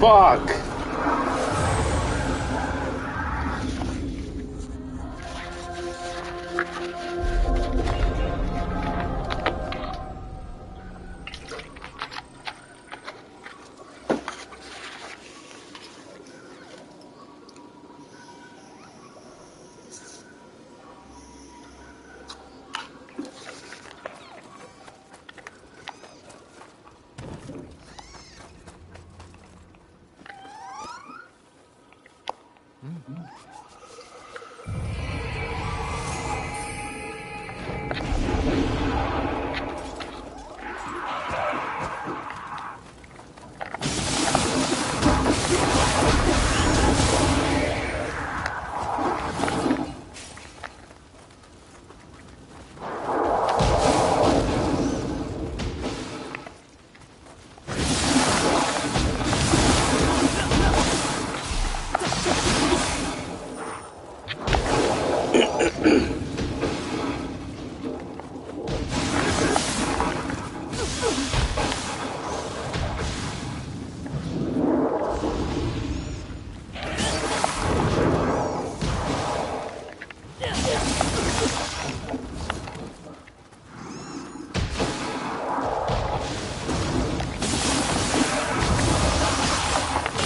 Fuck.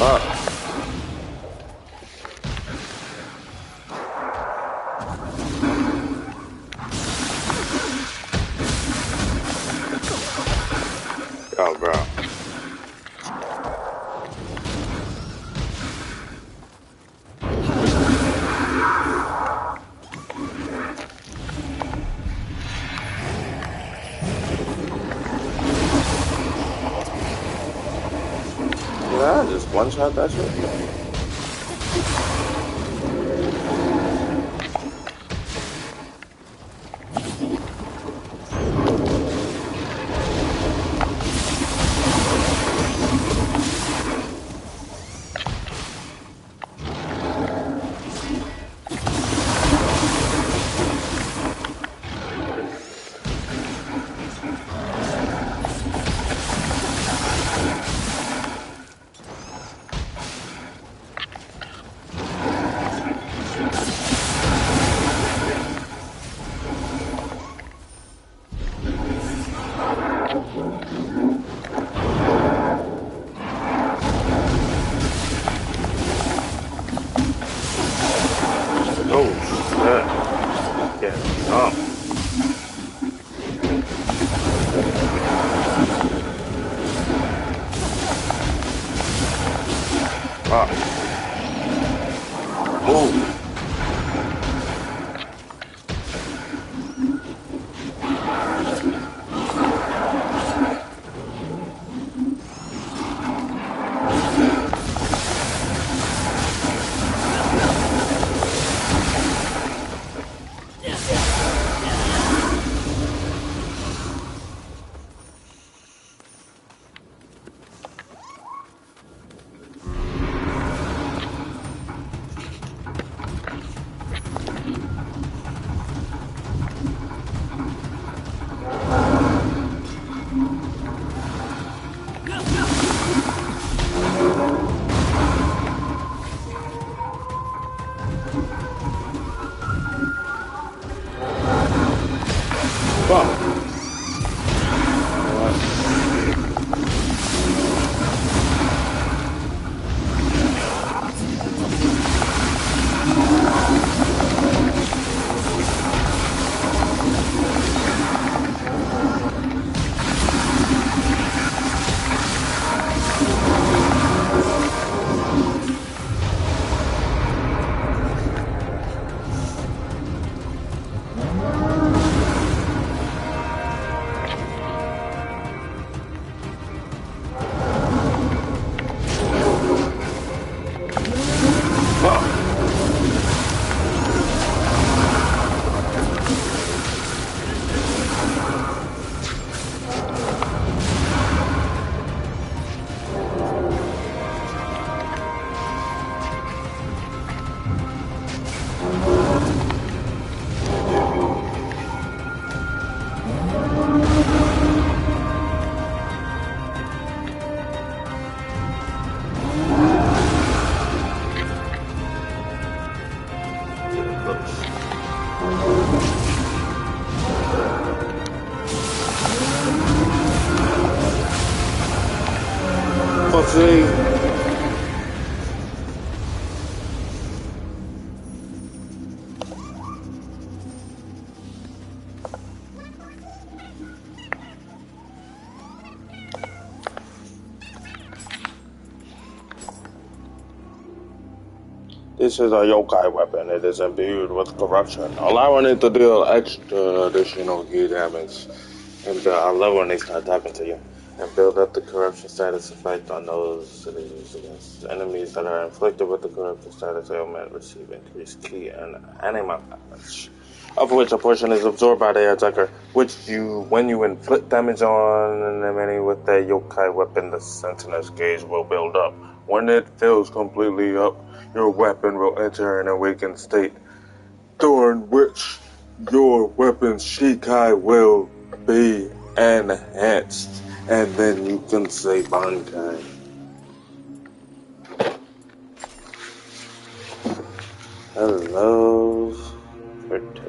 Oh, bro. Yeah, just one shot that shit. Oh, shit. Yeah. Oh. Fuck. Move. Fuck. Pussy. This is a yokai weapon. It is imbued with corruption, allowing it to deal extra additional key damage. And I love when they start talking to you. And build up the corruption status effect on those that are used against enemies that are inflicted with the corruption status ailment receive increased key and anima damage, of which a portion is absorbed by the attacker, which when you inflict damage on an enemy with a yokai weapon, the sentinel's gauge will build up. When it fills completely up, your weapon will enter an awakened state, during which your weapon's shikai will be enhanced, and then you can say Bankai. Hello, Pretty.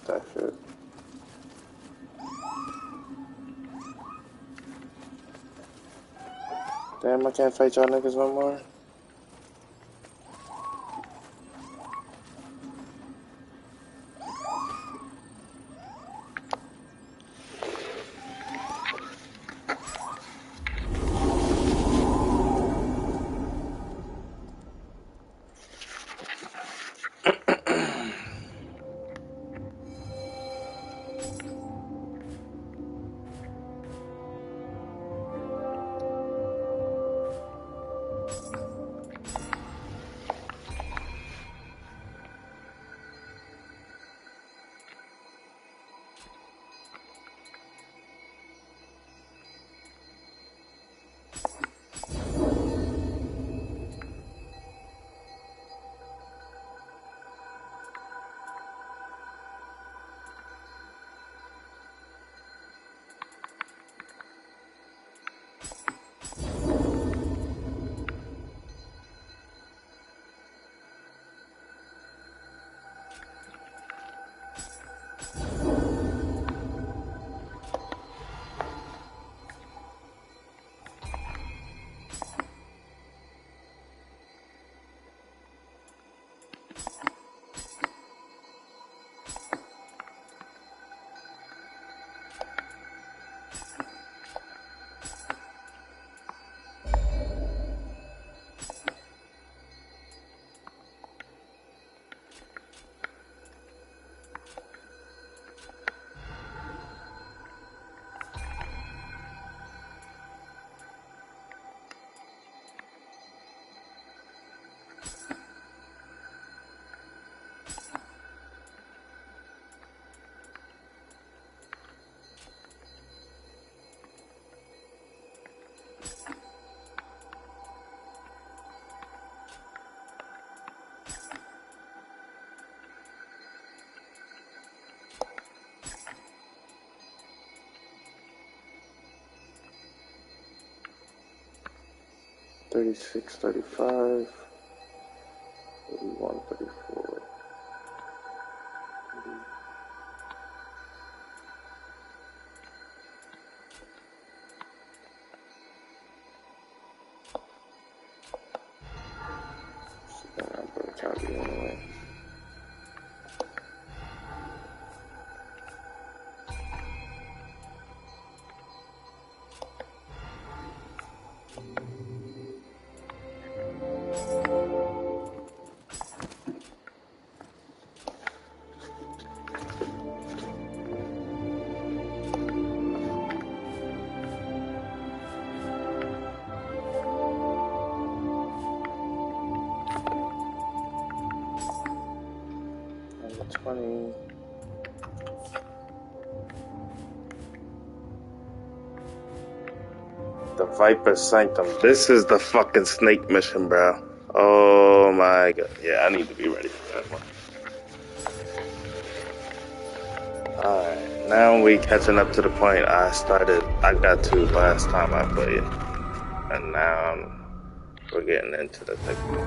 That shit. Damn, I can't fight y'all niggas no more. $36, $35, $31, $34. Anyway. Number 20. The Viper Sanctum. This is the fucking snake mission, bro. Oh my god. Yeah, I need to be ready for that one. Alright, now we catching up to the point I got to last time I played. And now we're getting into the thick of it.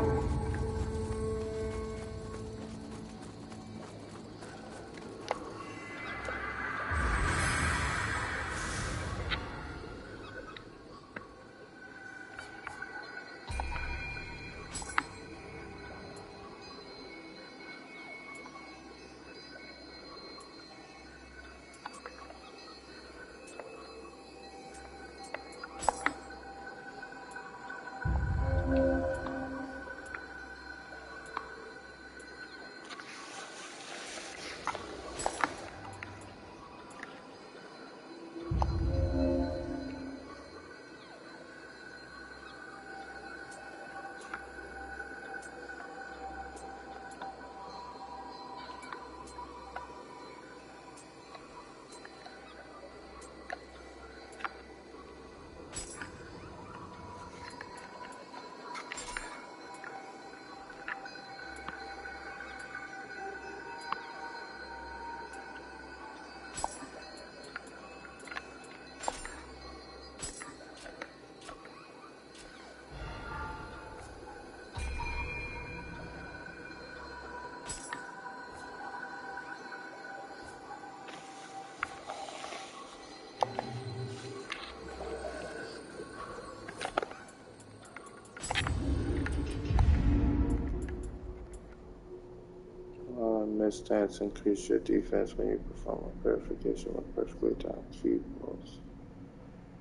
Defense stance. Increase your defense when you perform a verification with perfectly timed feed rolls.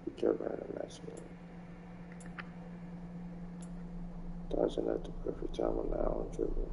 Be careful in the next move. Dodging at the perfect time on now and dribble.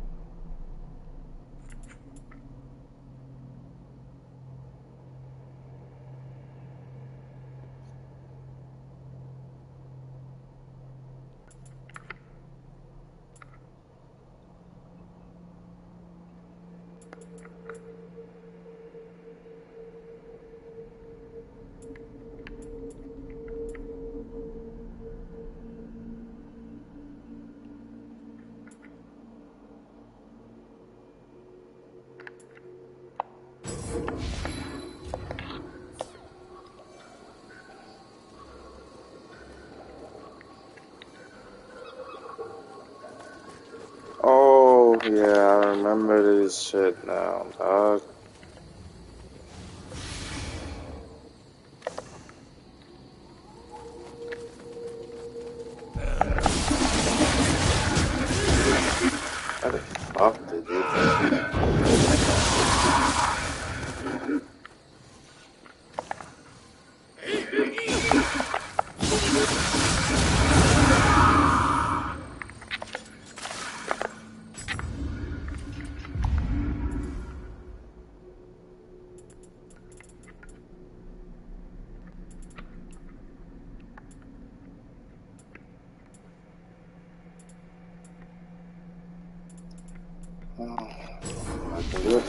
Oh, yeah, I remember this shit now, dog. How the fuck did you Oh, I can do it.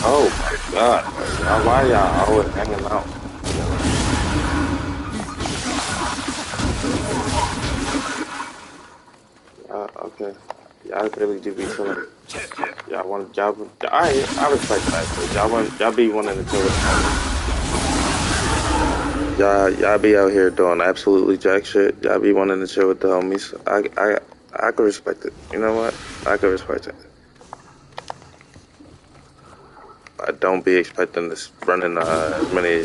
Oh my god. Why y'all always hanging out? Okay. Y'all really do be chilling. Y'all want y'all. I respect that. Y'all be wanting to chill with the homies. Y'all be out here doing absolutely jack shit. Y'all be wanting to chill with the homies. I could respect it. You know what? I could respect it. I don't be expecting this running as many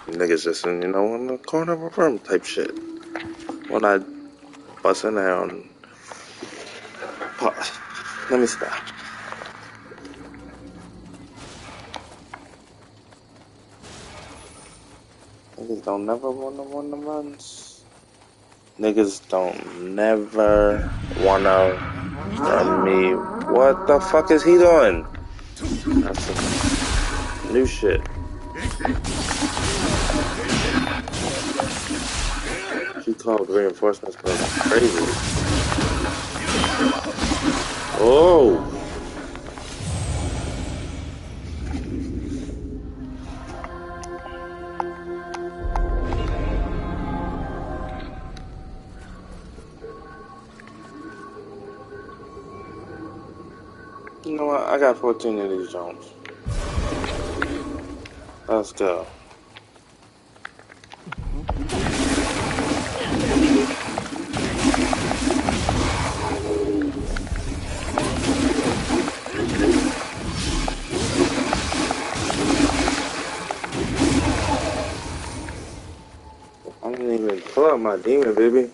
niggas just in the corner of a room type shit. When I bust in there on pause. Let me stop. Niggas don't never wanna run the runs. Niggas don't never wanna run me. What the fuck is he doing? That's some new shit. She called reinforcements, but that's crazy. Oh! You know what? I got 14 of these Jones. Let's go. I didn't even pull out my demon, baby.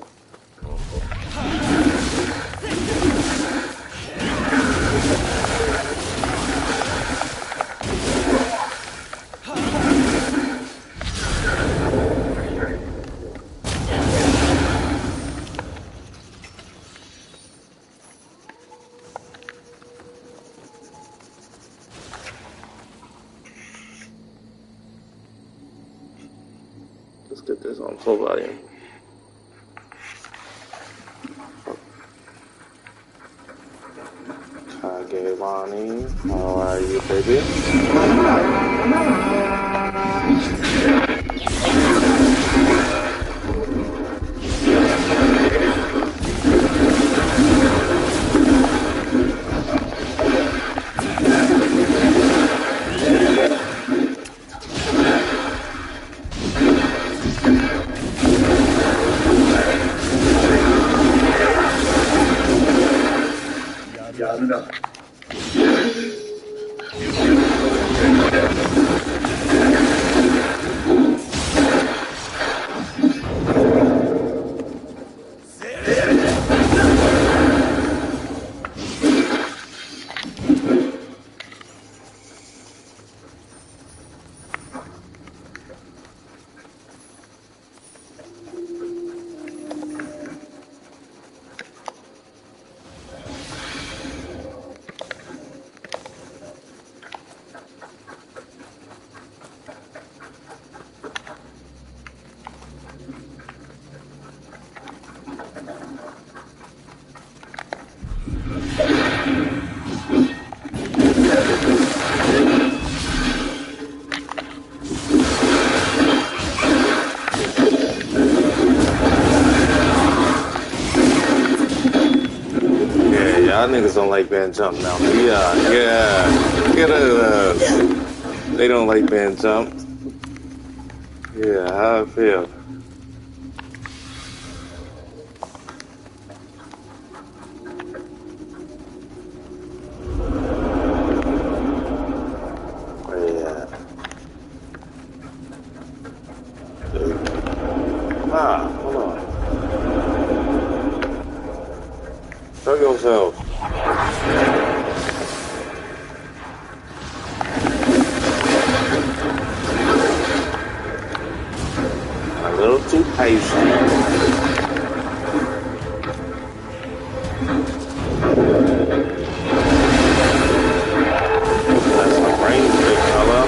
Let's get this on full volume. Kagewani, how are you, baby? Y'all niggas don't like being jumped now. Yeah. Get it. They don't like being jumped. Yeah, how I feel. Hold on. Show yourself. A little too patient. That's my brain big fella.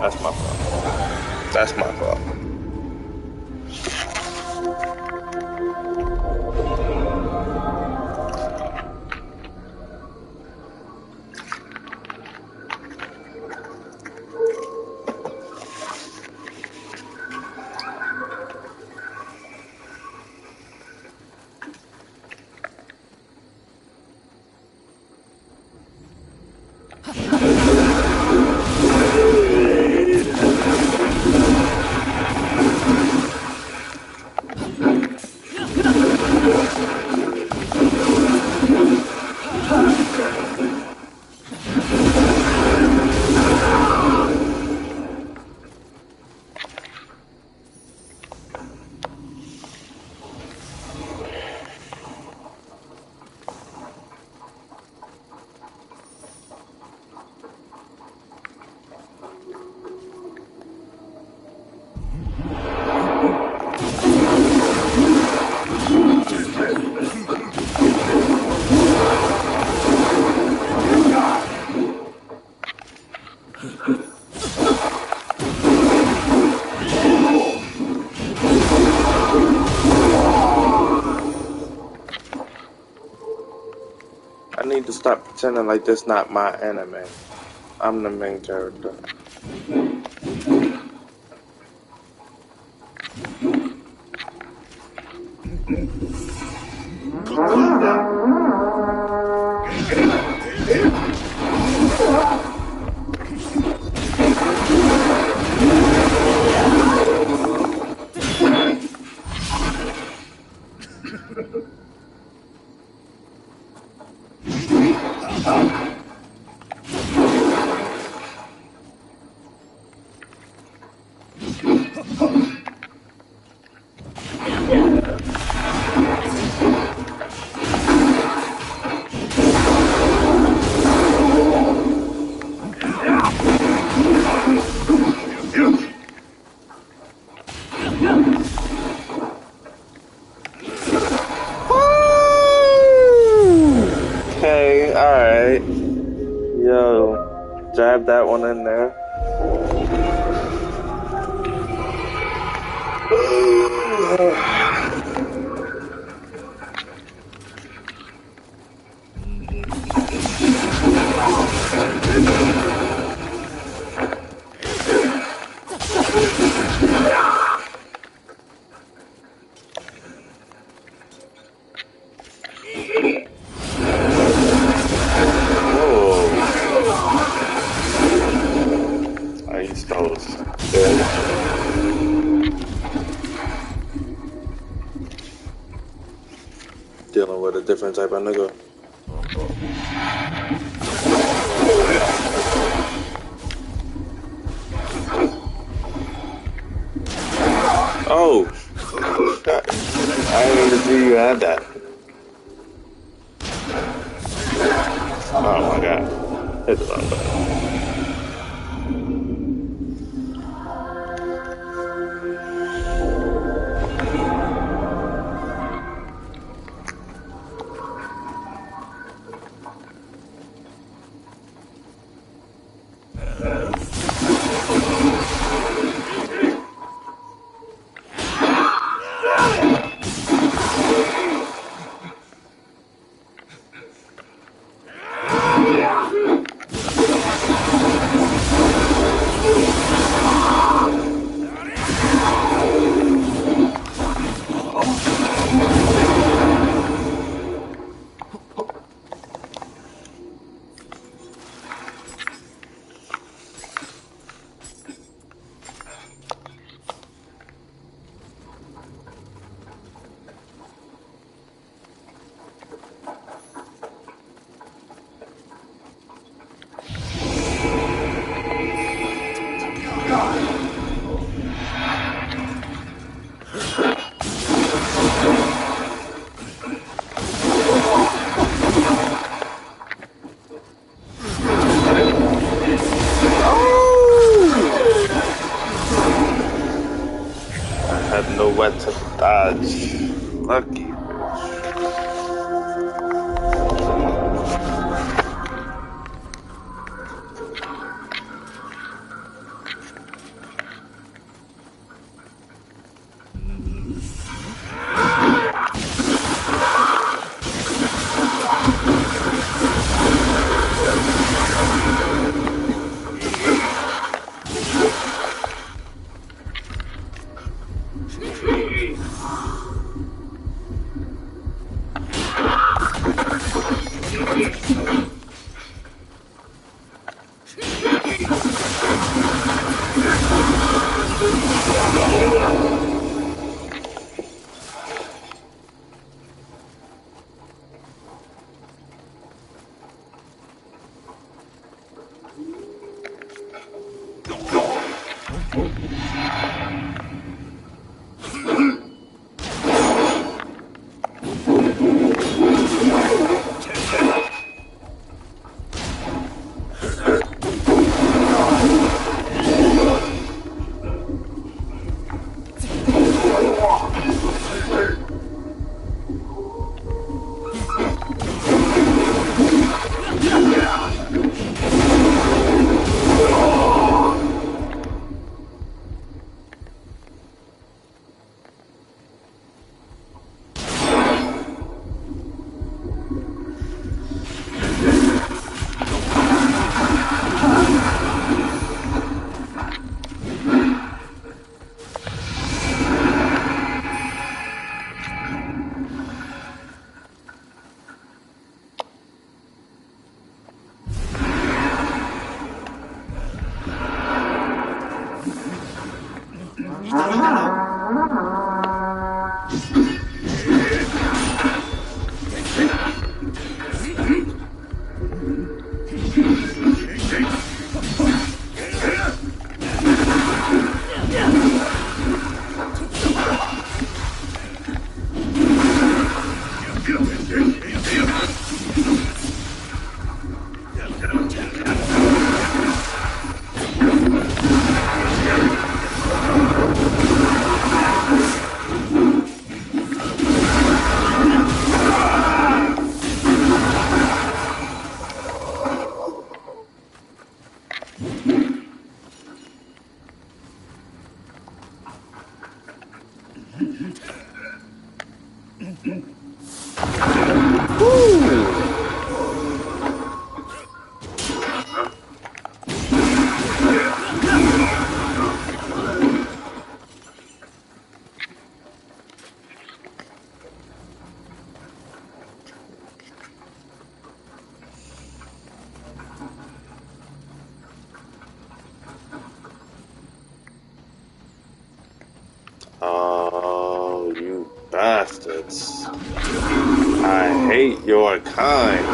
That's my fault. That's my fault. I need to stop pretending like this not my anime. I'm the main character. Okay, alright. Yo, jab that one in there. with a different type of nigga. Oh! I didn't even see you had that. Oh my god. Hit the wrong button. Nowhere to dodge. Lucky bitch. Oh, you bastards. I hate your kind.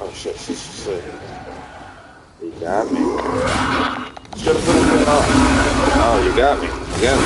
Oh shit, shit. You got me. Should have put him in. Oh, you got me. You got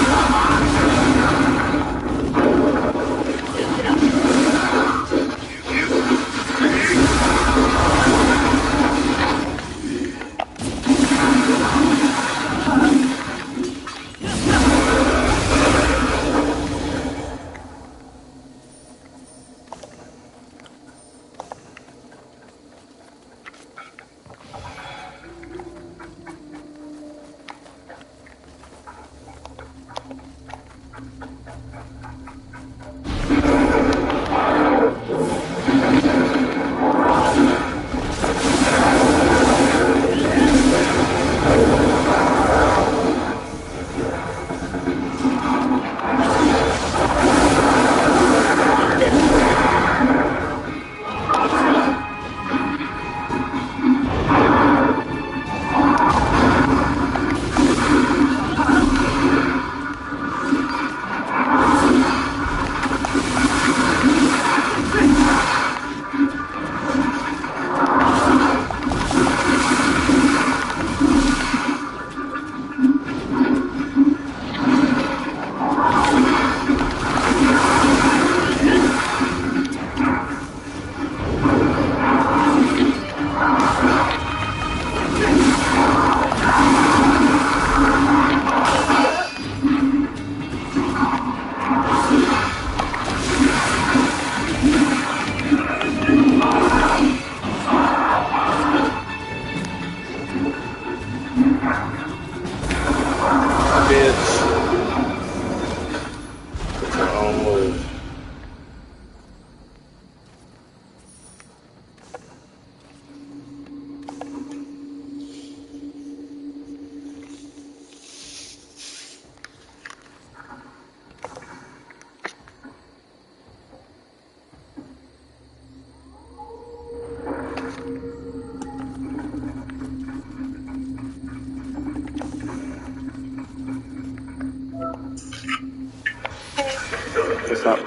What's up?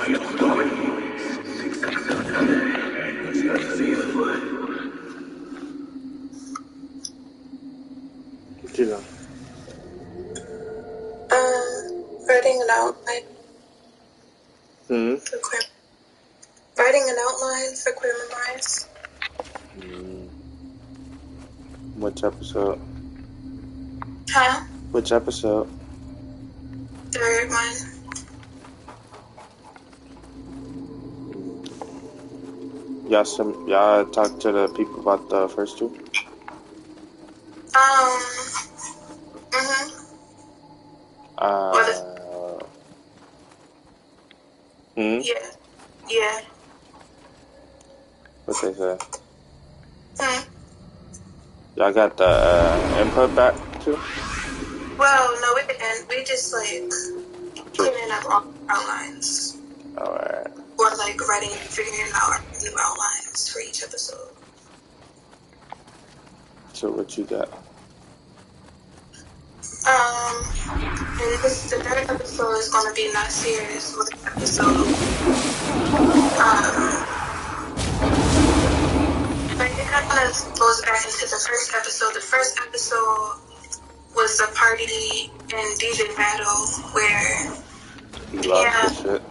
What you doing? Writing an outline. For queer. Writing an outline for Queer Memoirs. Which episode? Huh? Which episode? Third one. Y'all talked to the people about the first two? Yeah. What they say? Y'all got the input back too? Well, no, we didn't. We just cleaning up outlines. Alright. Or writing and figuring out new outlines for each episode. So what you got? And the third episode is gonna be not serious with the episode. But it kind of goes back into the first episode. The first episode was a party and DJ battle where he lost his shit.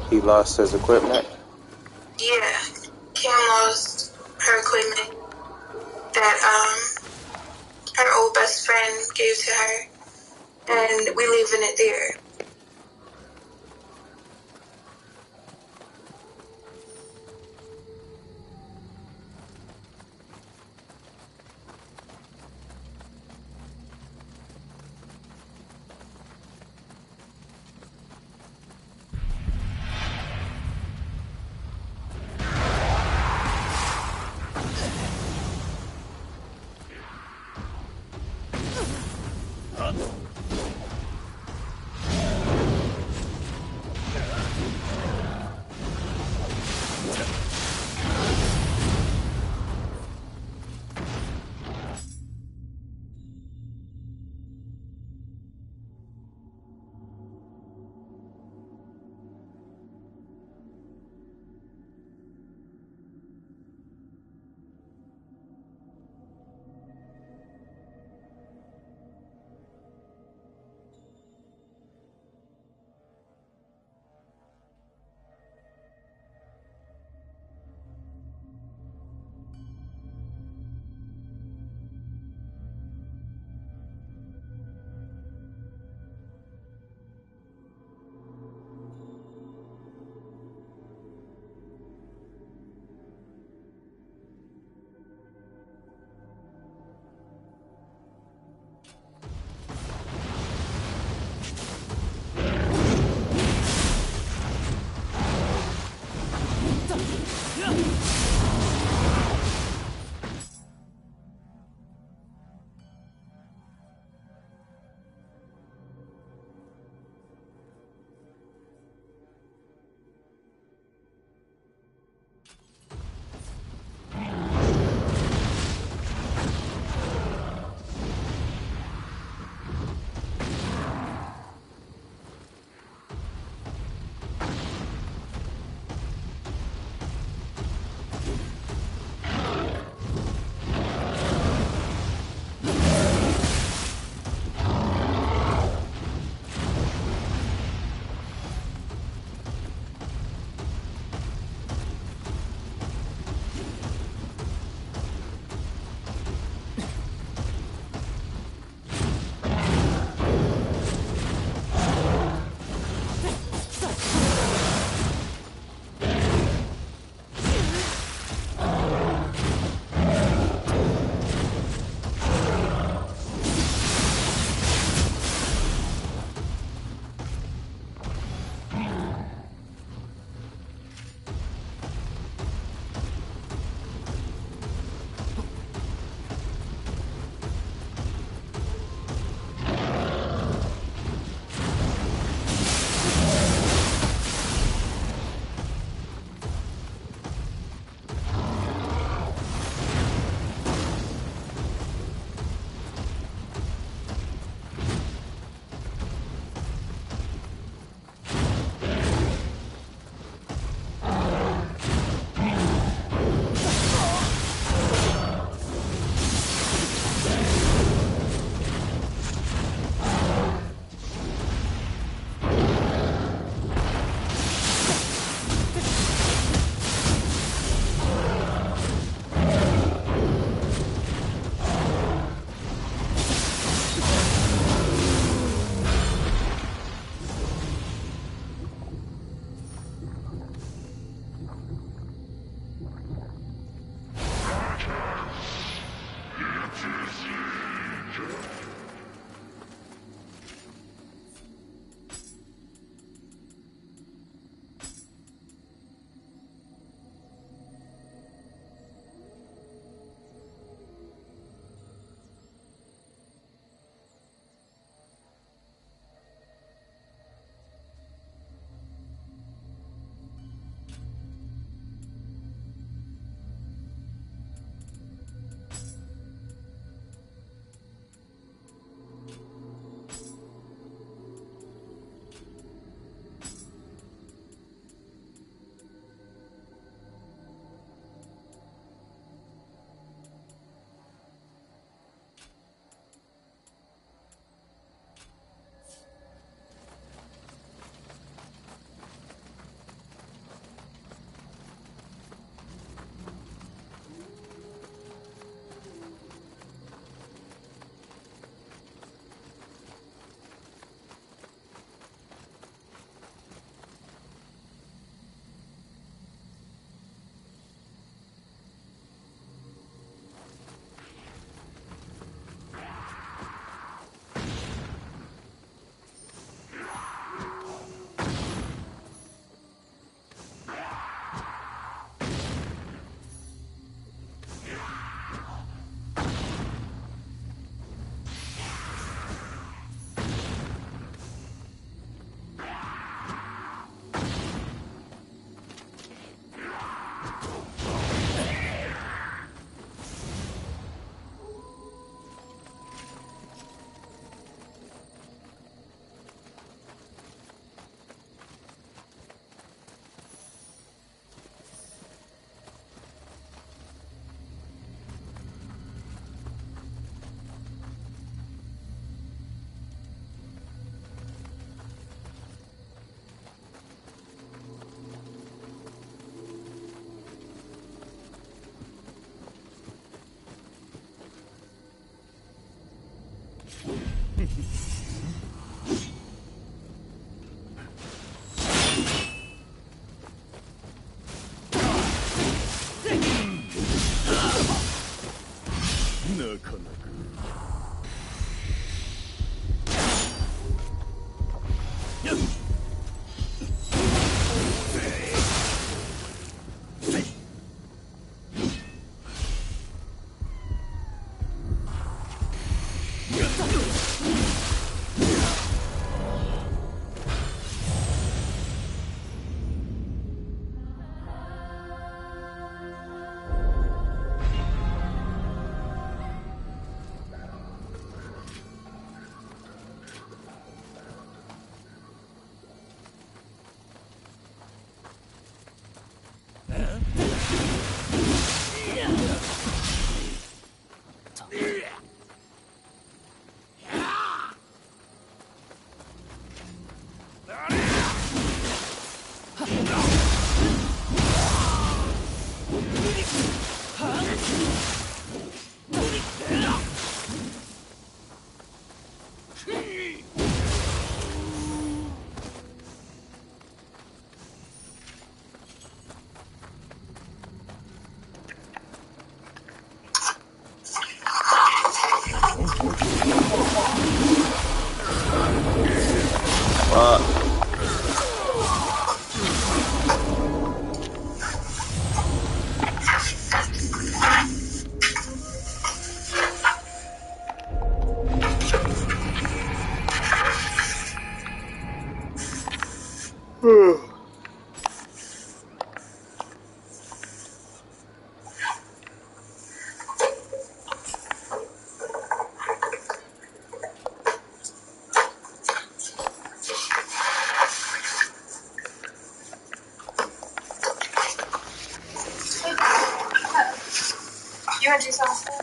He lost his equipment? Yeah. Kim lost her equipment that her old best friend gave to her, and we leaving it there. You want to do something?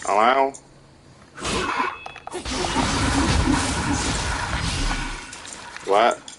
Hello? What?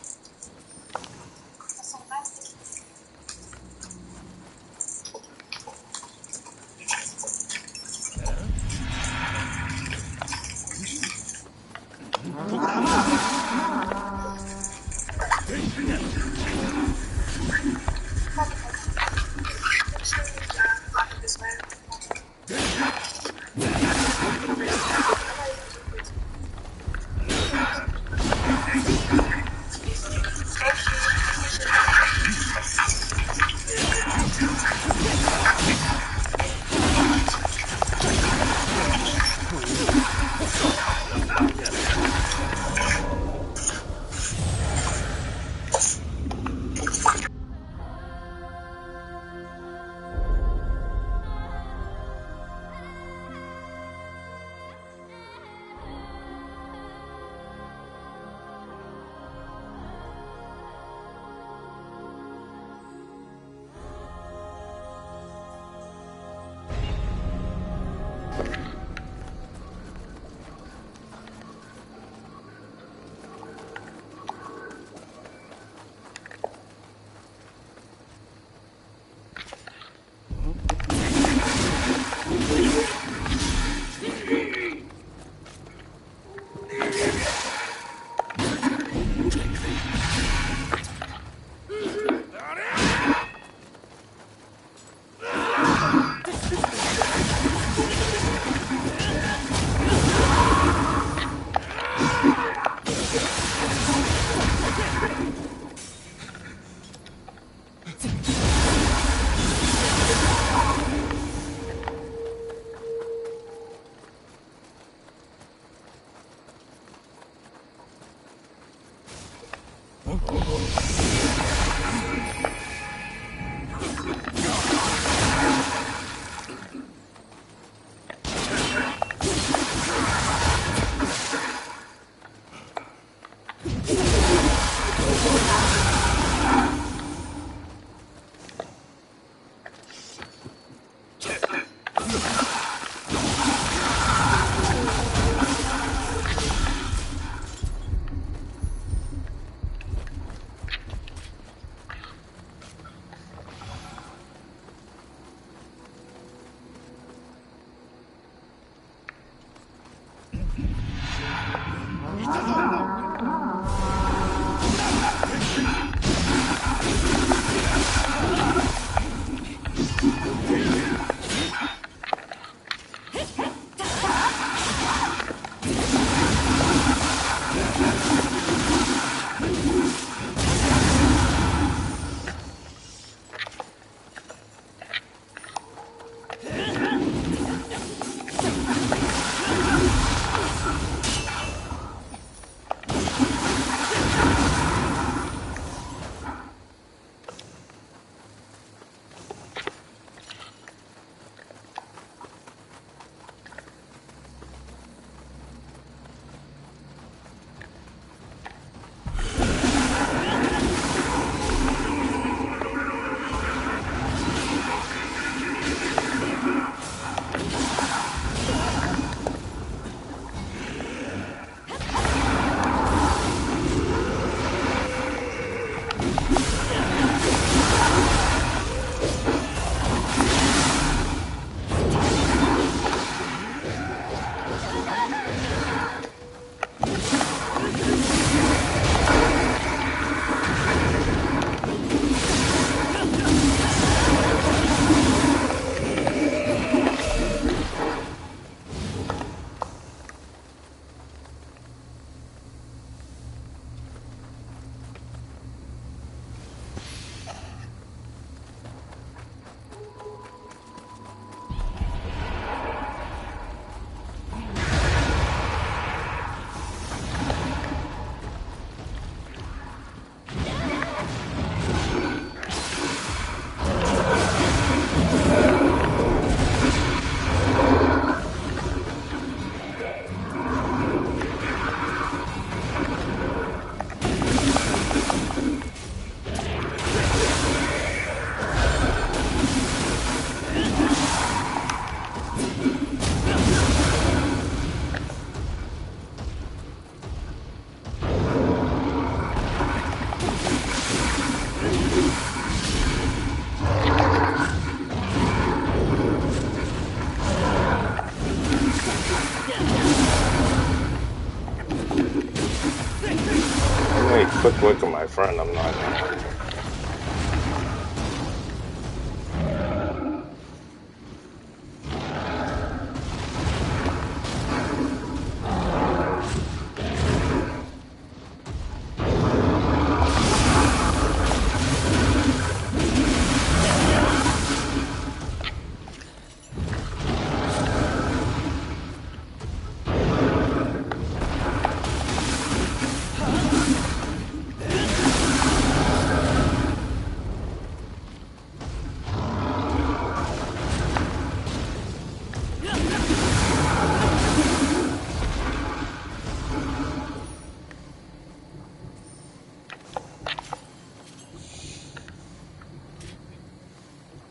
quick look at my friend. I'm not gonna lie.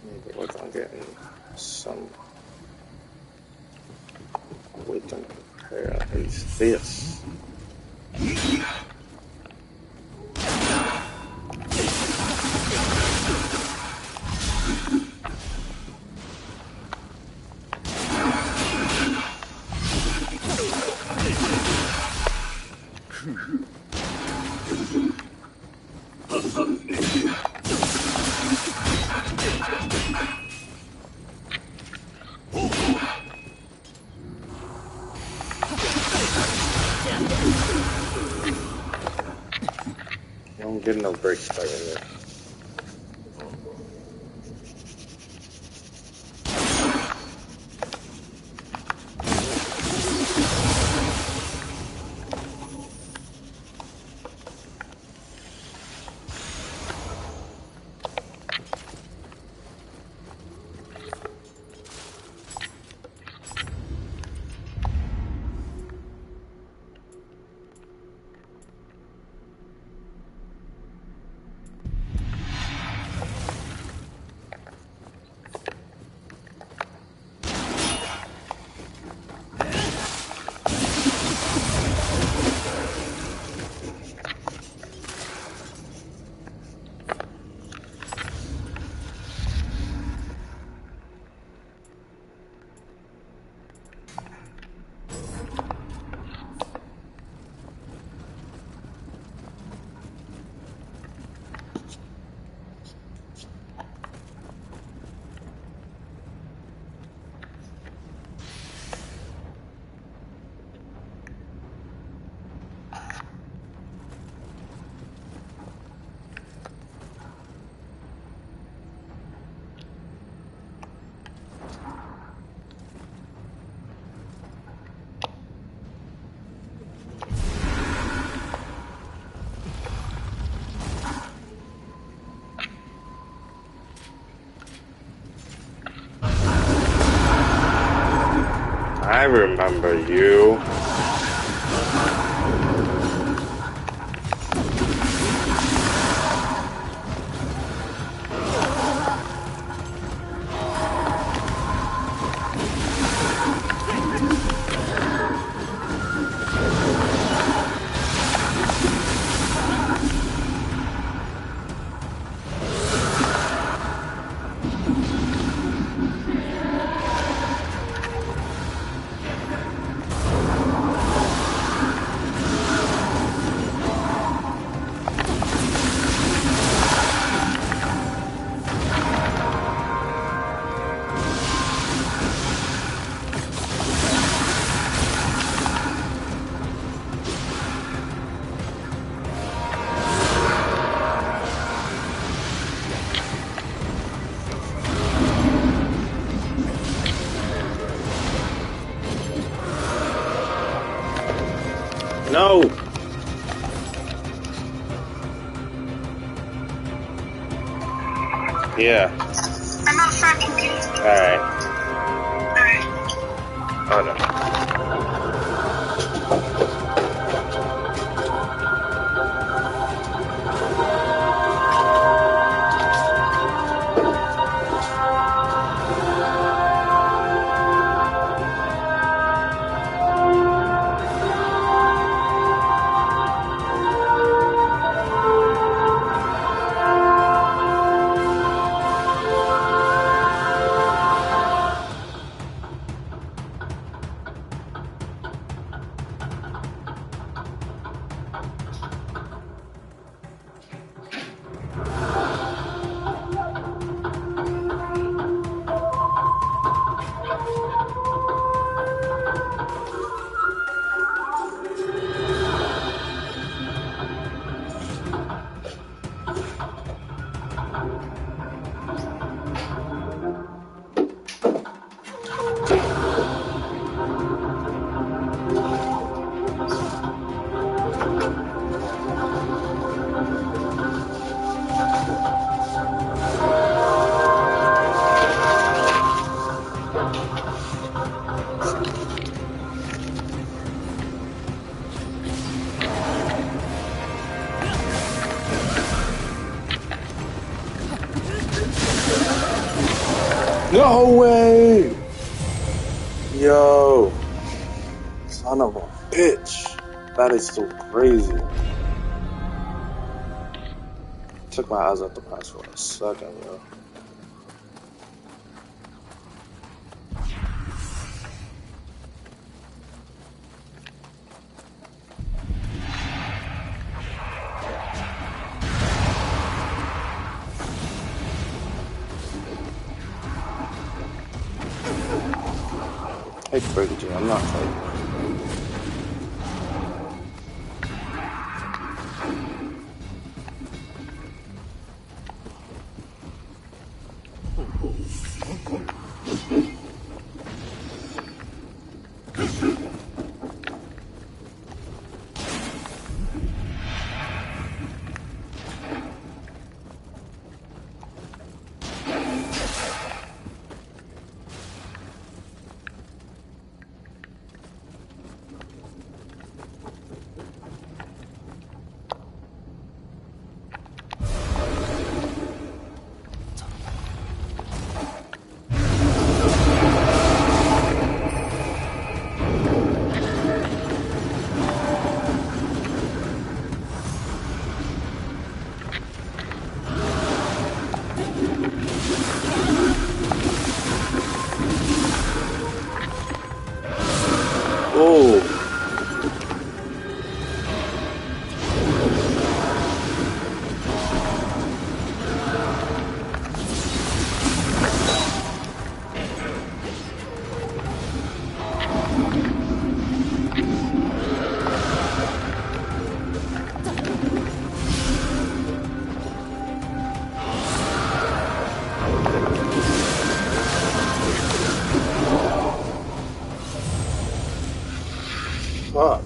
Need to work on getting some wisdom repair. At least this. You don't get no breaks fighting it. I remember you. No! Yeah. I'm out front, Pinky. Alright. Alright. Oh no. No way! Yo, son of a bitch. That is so crazy. Took my eyes off the pass for a second, yo. Hey, break it, I'm not fighting. Oh. Fuck.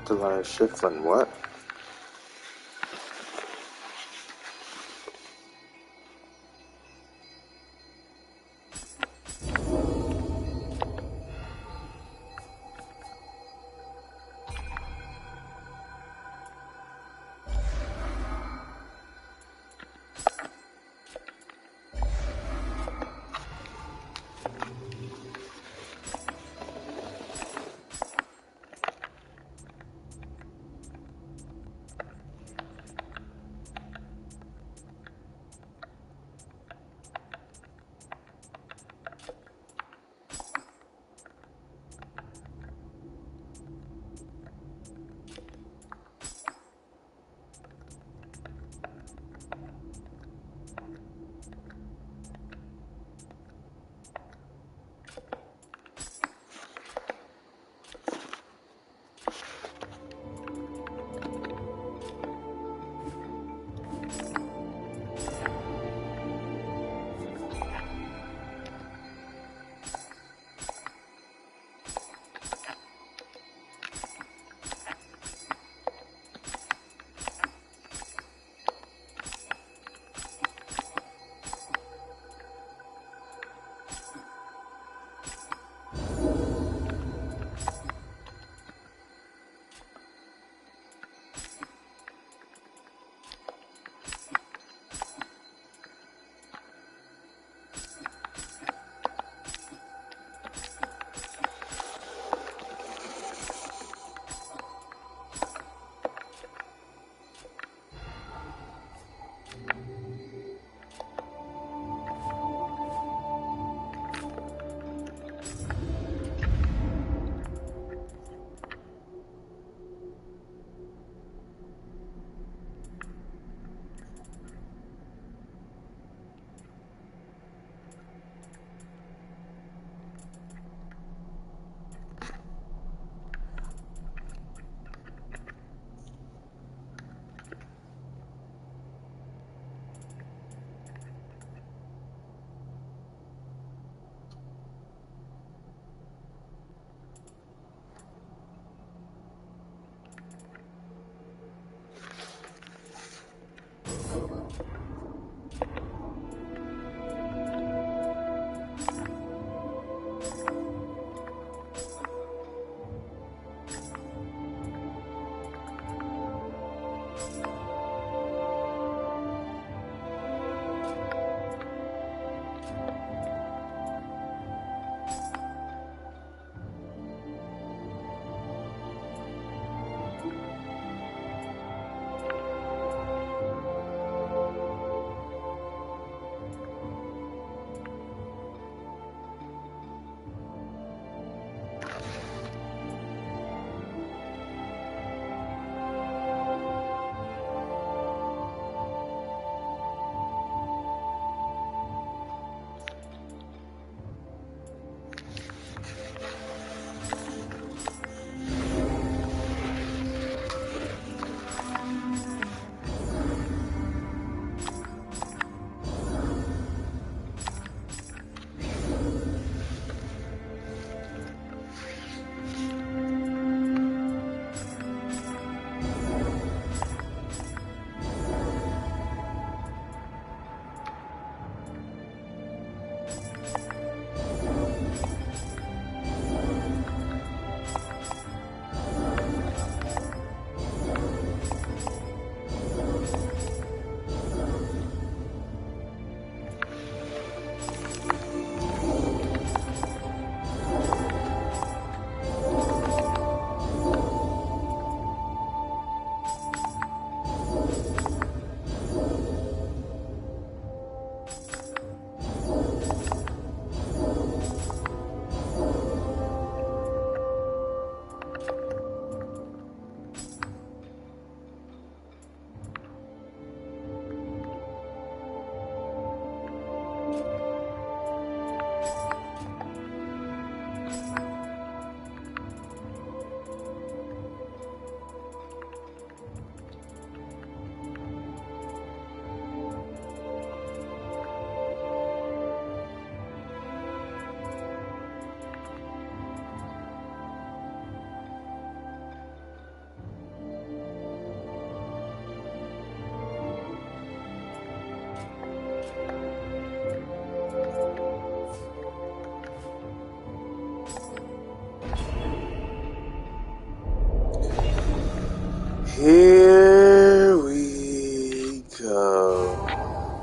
Delay shift and what?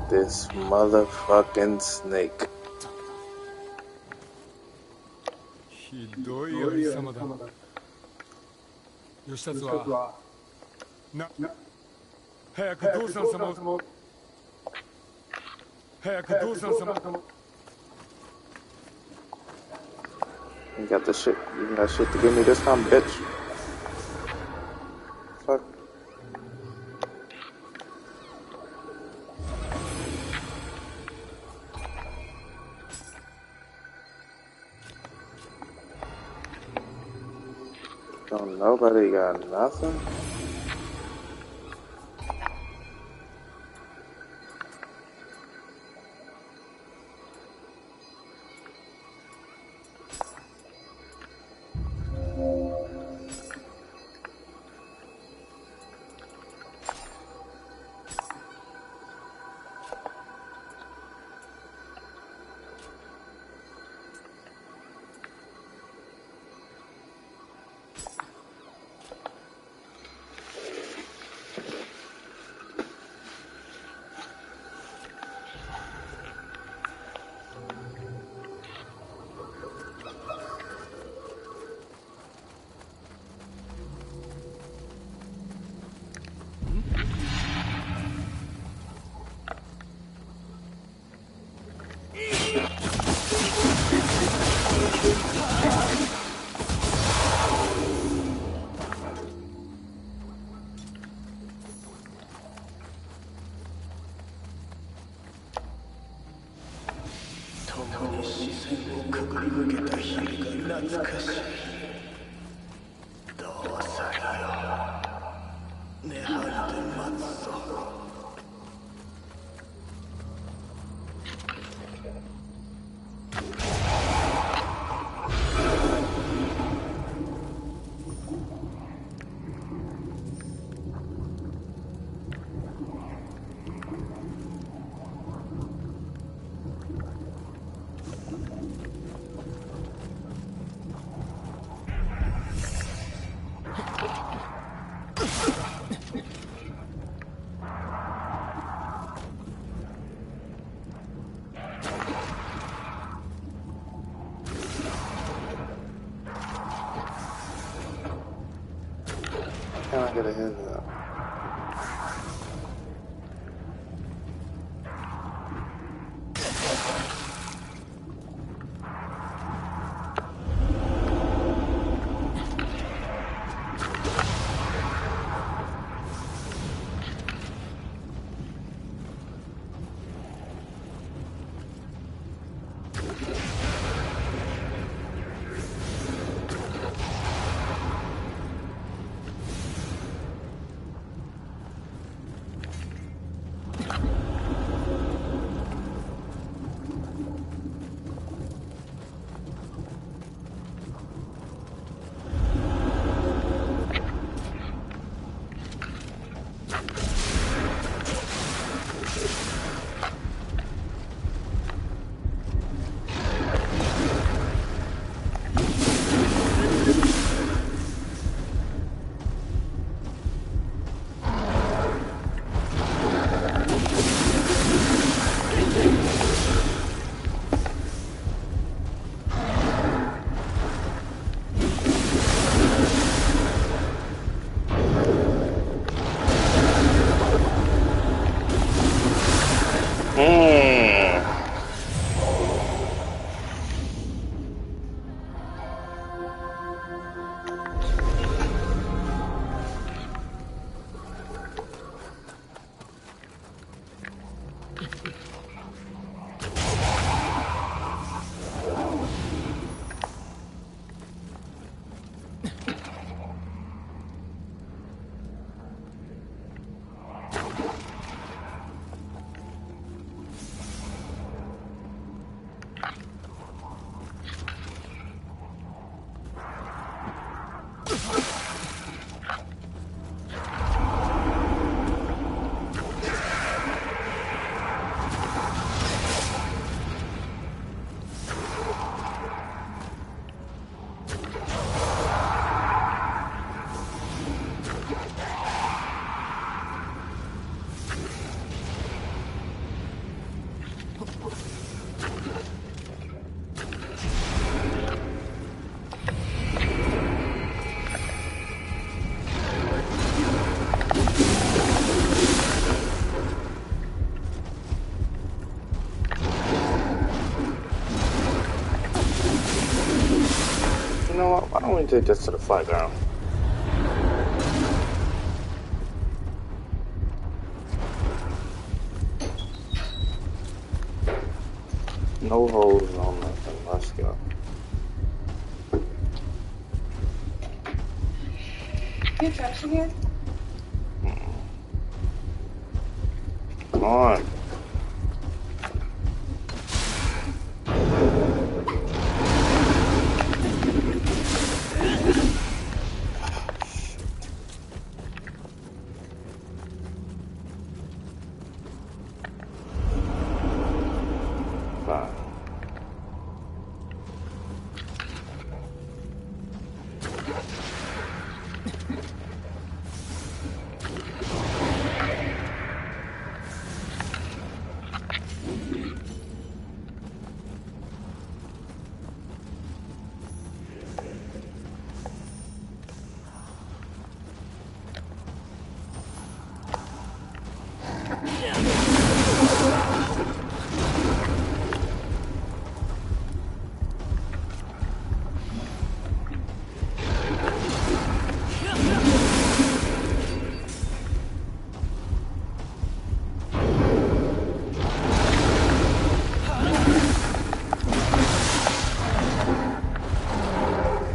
This motherfucking snake. ひどいありさまだ。義達は早く父さん様を早く父さん様 You got the shit. You got shit to give me this time, bitch. Fuck. Don't nobody got nothing? Can I get a hit of that? don't we take this to the flat ground? No holes, no nothing. Let's go. You trash in here? Come on. Fine.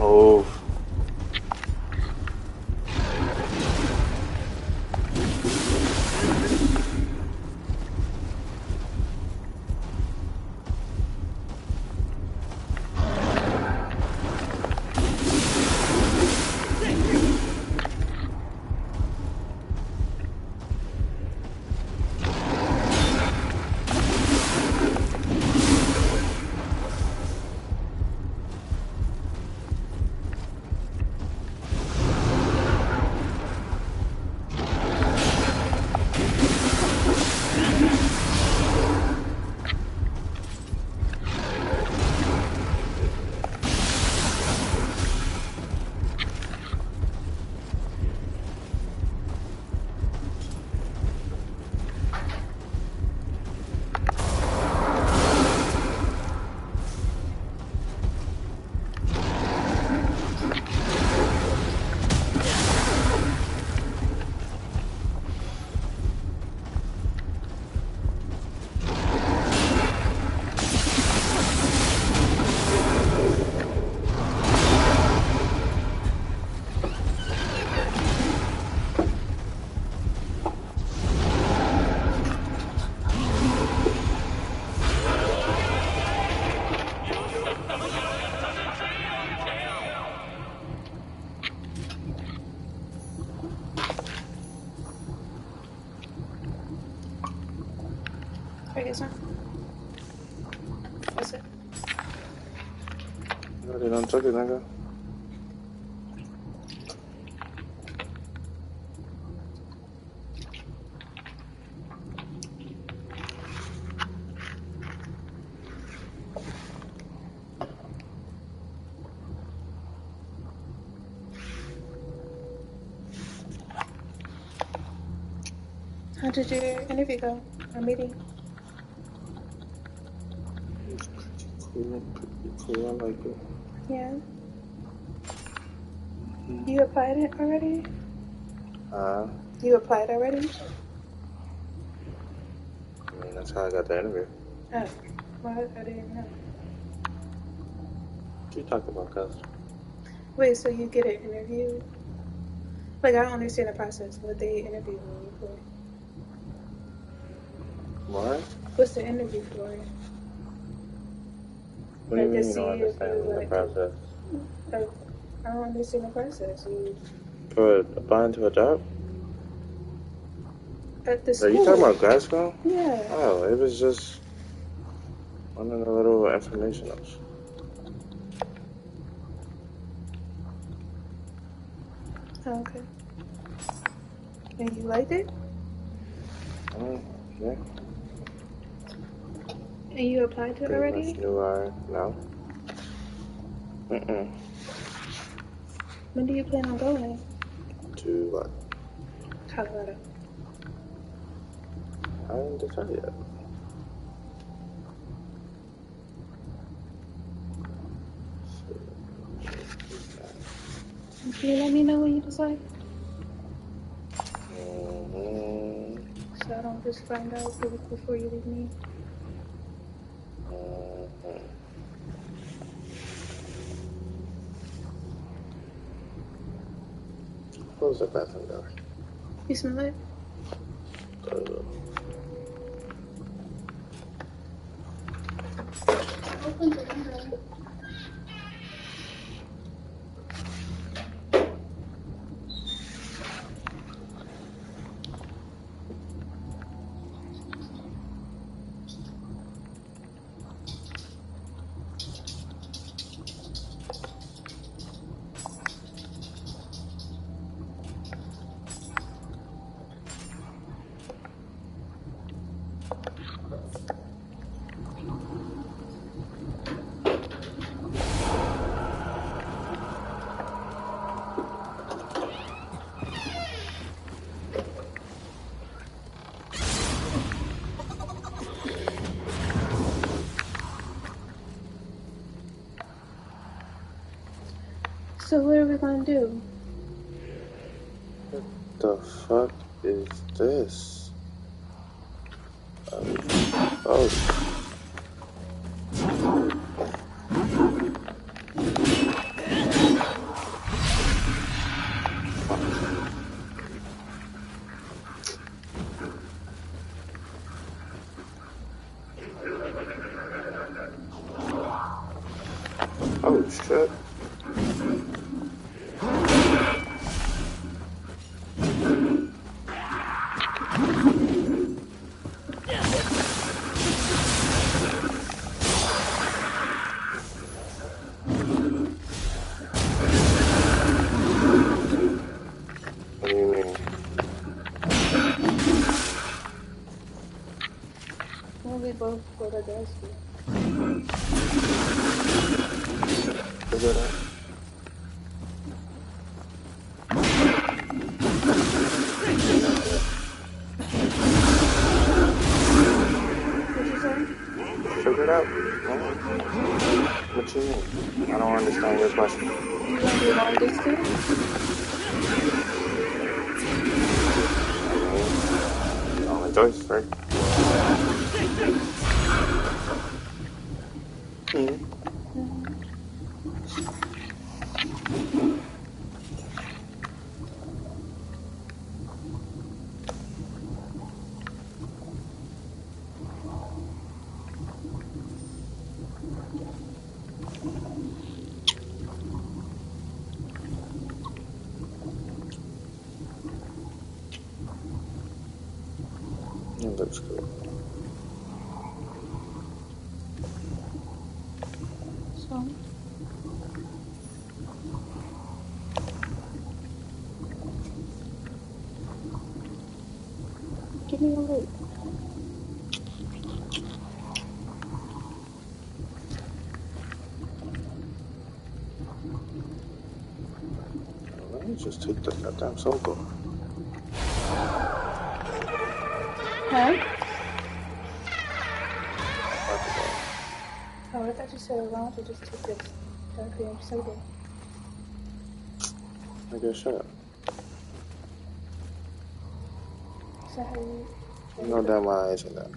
Oh. Try this one. That's it. You already done took it, nigga. How did your interview go? Our meeting? Cool, I like it. Yeah. You applied it already? You applied already? I mean, that's how I got the interview. Oh, well, I didn't know. What you talking about, cuz? Wait, so you get an interview? Like, I don't understand the process. What they interview you for? What? What's the interview for? What do you Like, to mean you see don't if you understand the want to. process? Like, I don't understand the process. You For applying to a job? at the Are school? you talking about grad school? Yeah. Oh, it was just one of the little informationals. Oh, okay. And you liked it? Yeah. And you applied to it Pretty already? much knew I no. When do you plan on going? To what? Colorado. I didn't decide yet. Can you let me know when you decide? So I don't just find out before you leave me. Close the bathroom door. You smell it? Open the window. So what are we gonna do? What the fuck is this? Oh. Oh shit. What do you mean? Well, we both go to Dusty. Figure it out. What'd you say? Figure it out. What you mean? I don't understand your question. You gonna do long distance? Only choice, right? It looks good. So? Give me a look. Let me just take the goddamn sofa. Huh? Oh, I thought you said why don't you just take this dark cream soda? I guess shut up. Is that how you... You know damn well I ain't saying that.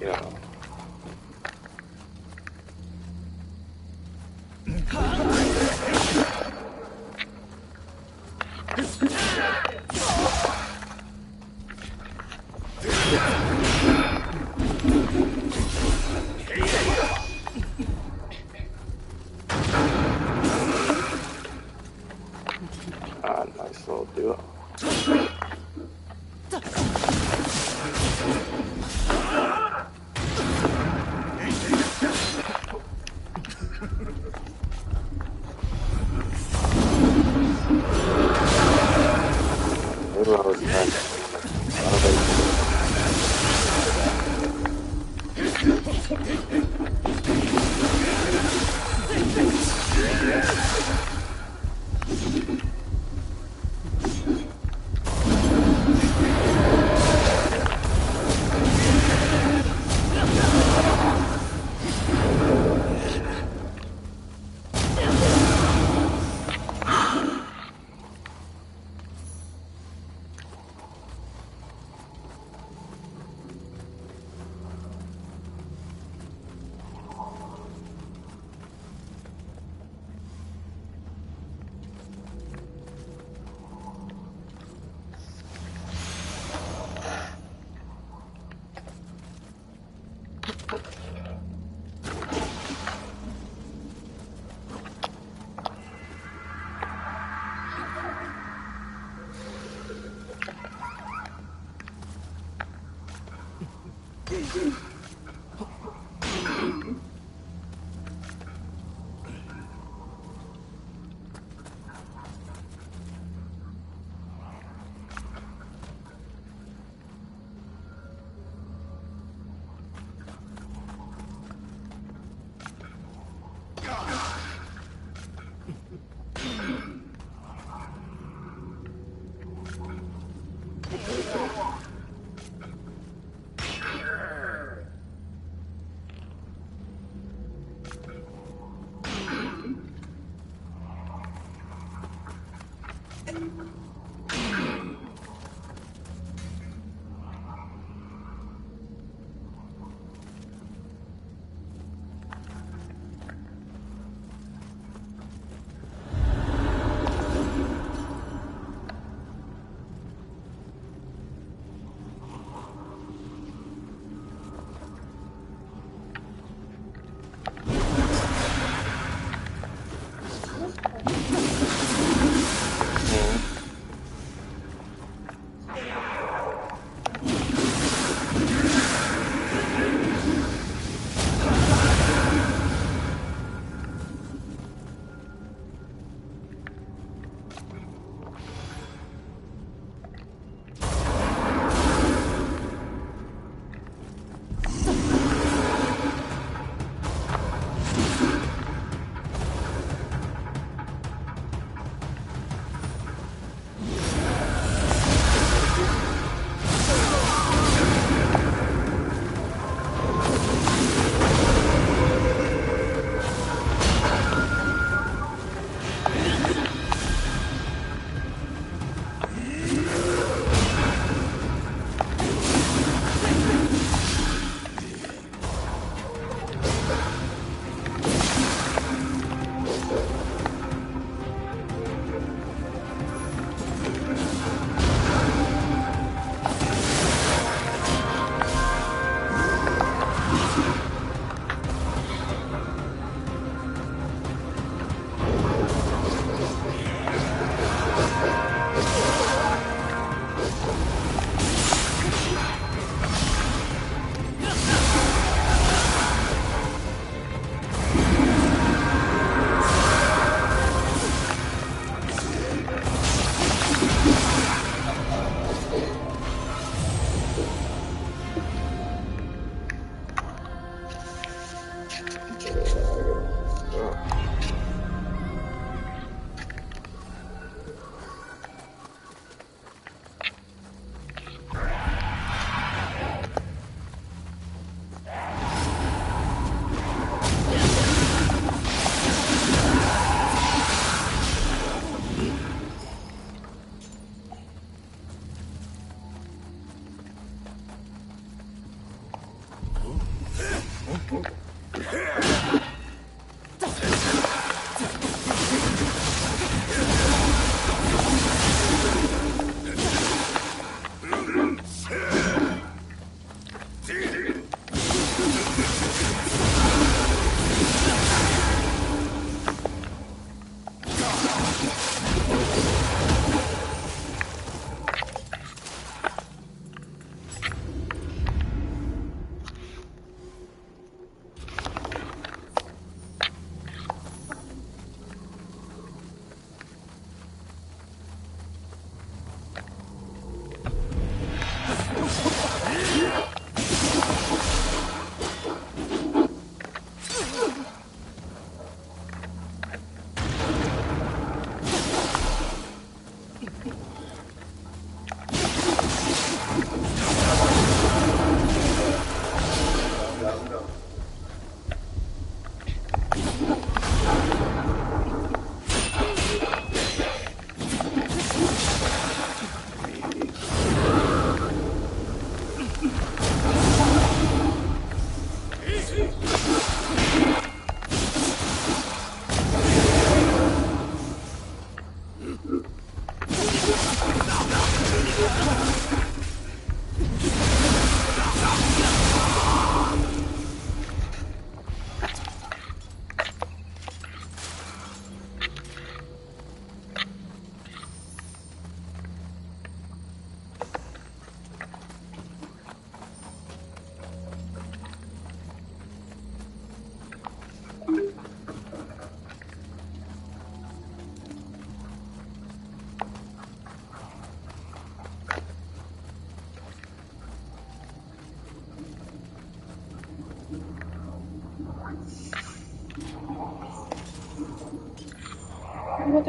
Yeah. Nice little duo. 2 hours practicing a lot of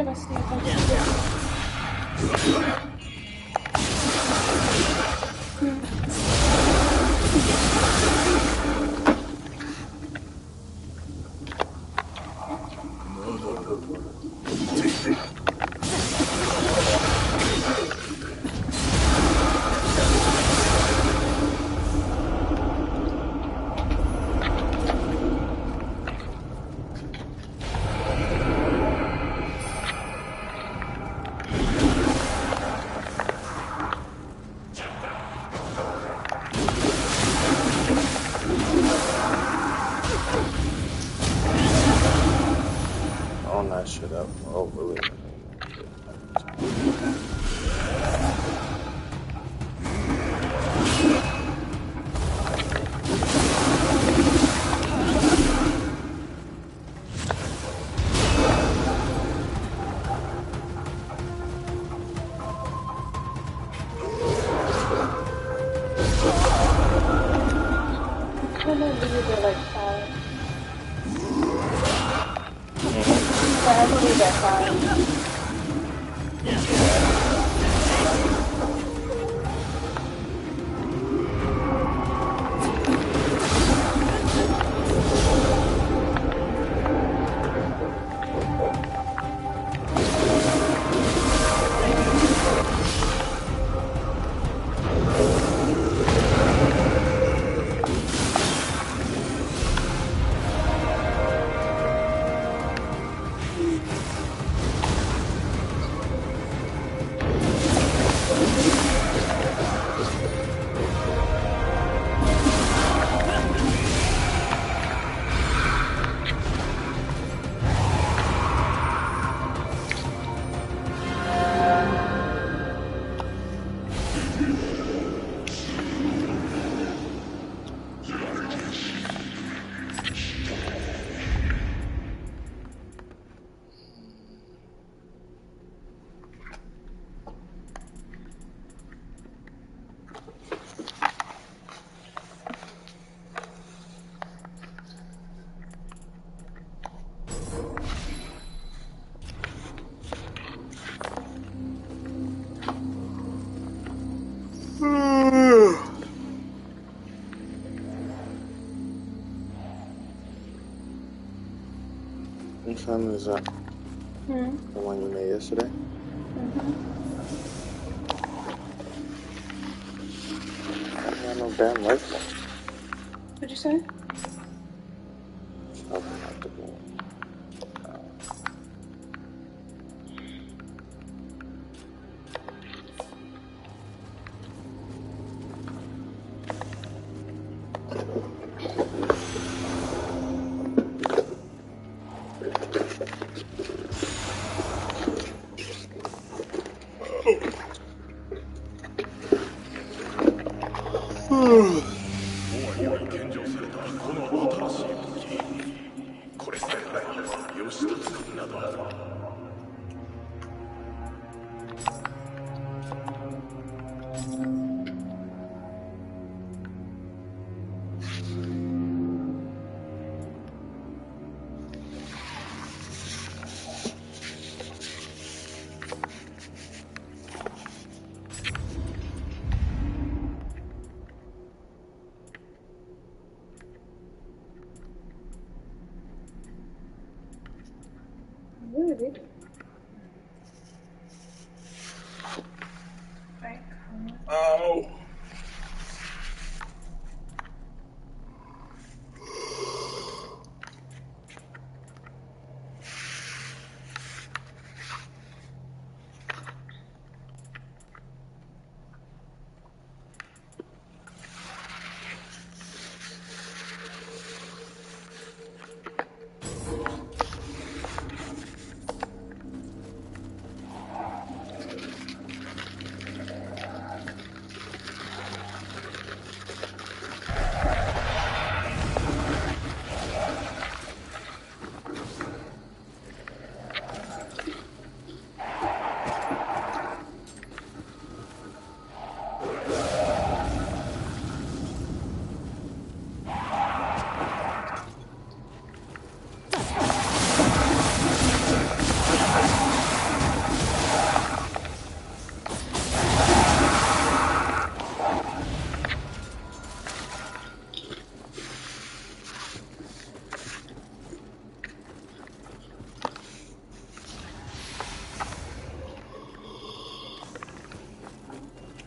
never see it. On that shit up. Oh, really? I don't believe they're like five. But I believe they're five. What time is that? The one you made yesterday? I don't have no damn rifle. What'd you say? Open up the door.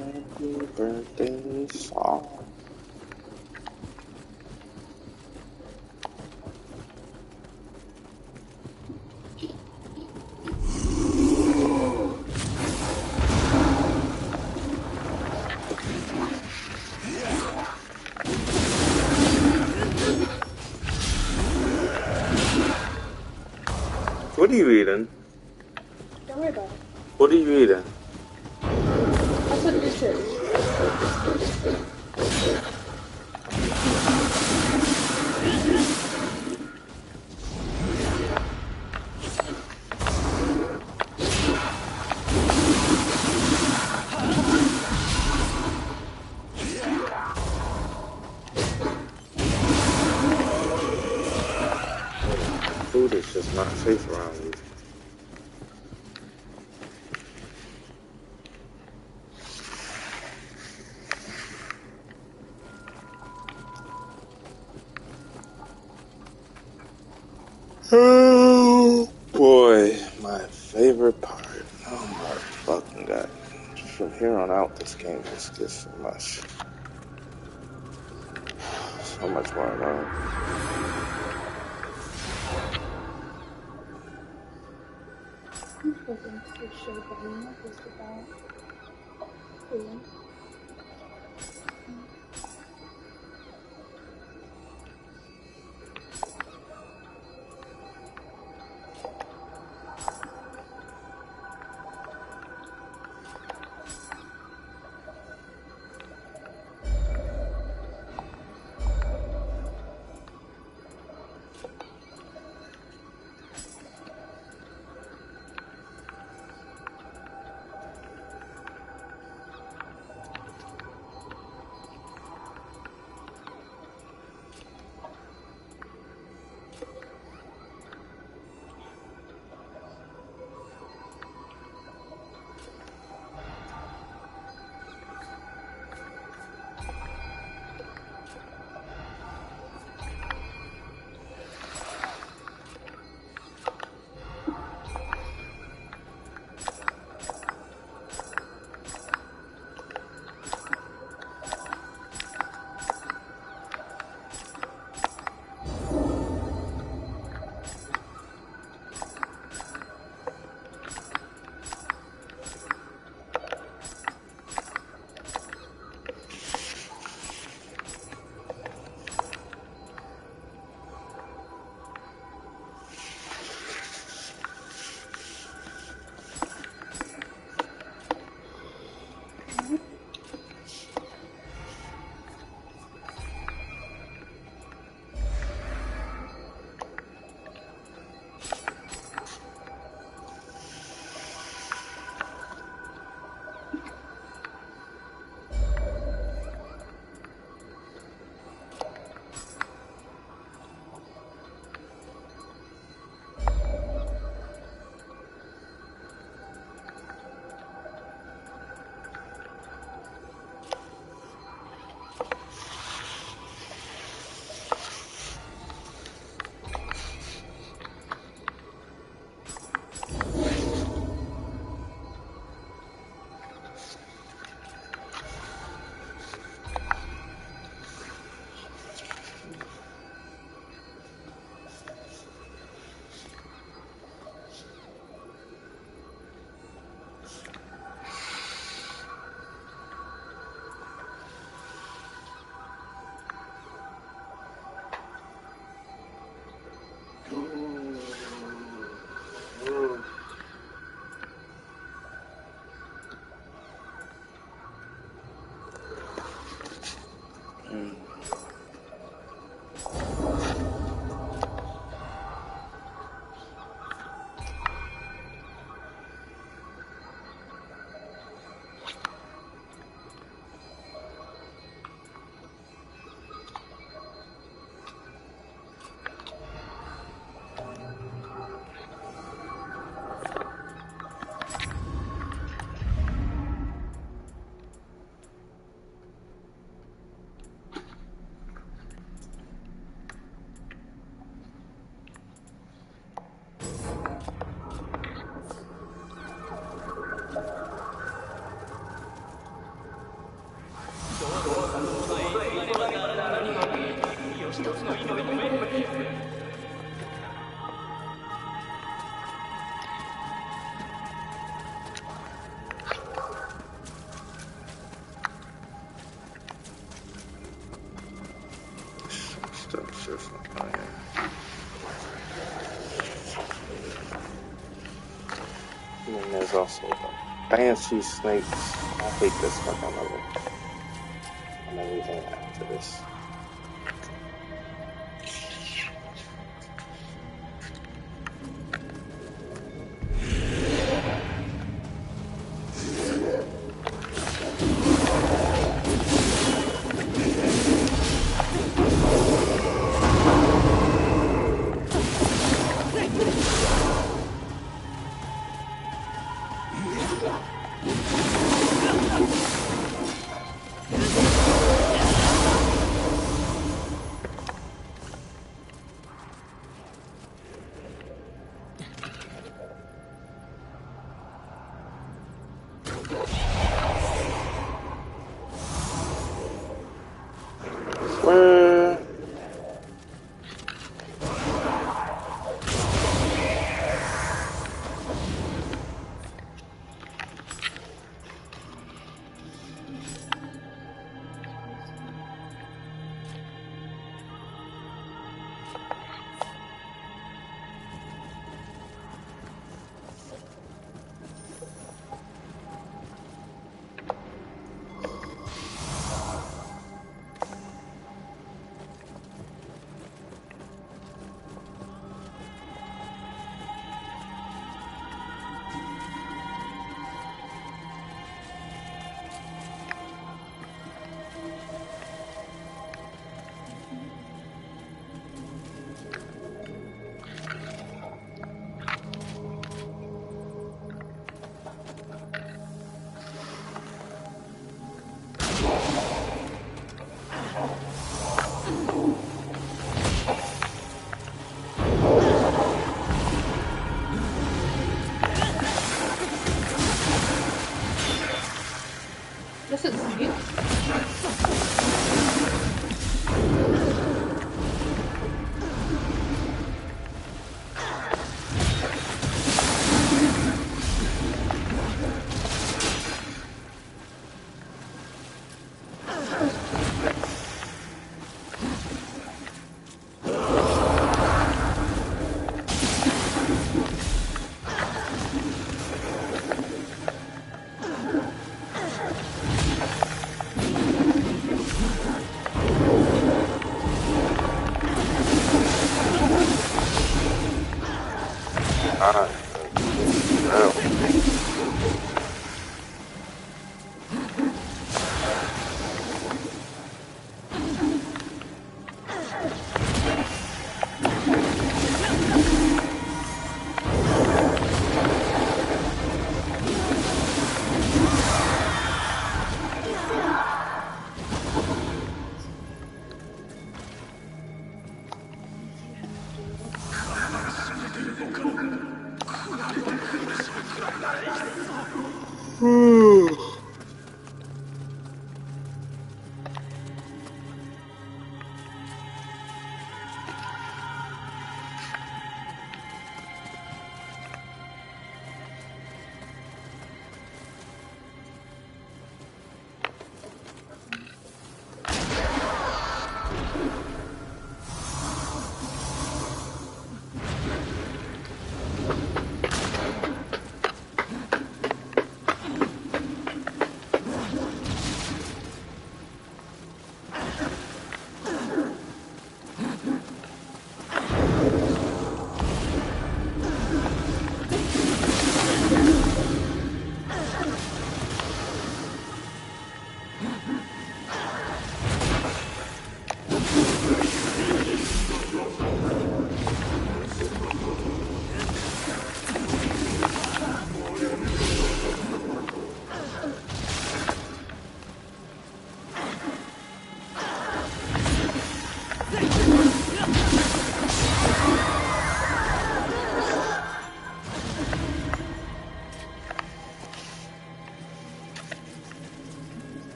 Happy birthday song. What are you eating? Don't worry about it. What are you eating? I said dishes. Food is just not safe around you. Oh boy, my favorite part. Oh my fucking god. From here on out, this game just gets so much more annoying. I'm hoping to show the room is about food. is also the Banshee Snakes. I hate this fucking level. And everything after this. Where? This is sweet.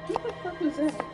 What the fuck was that?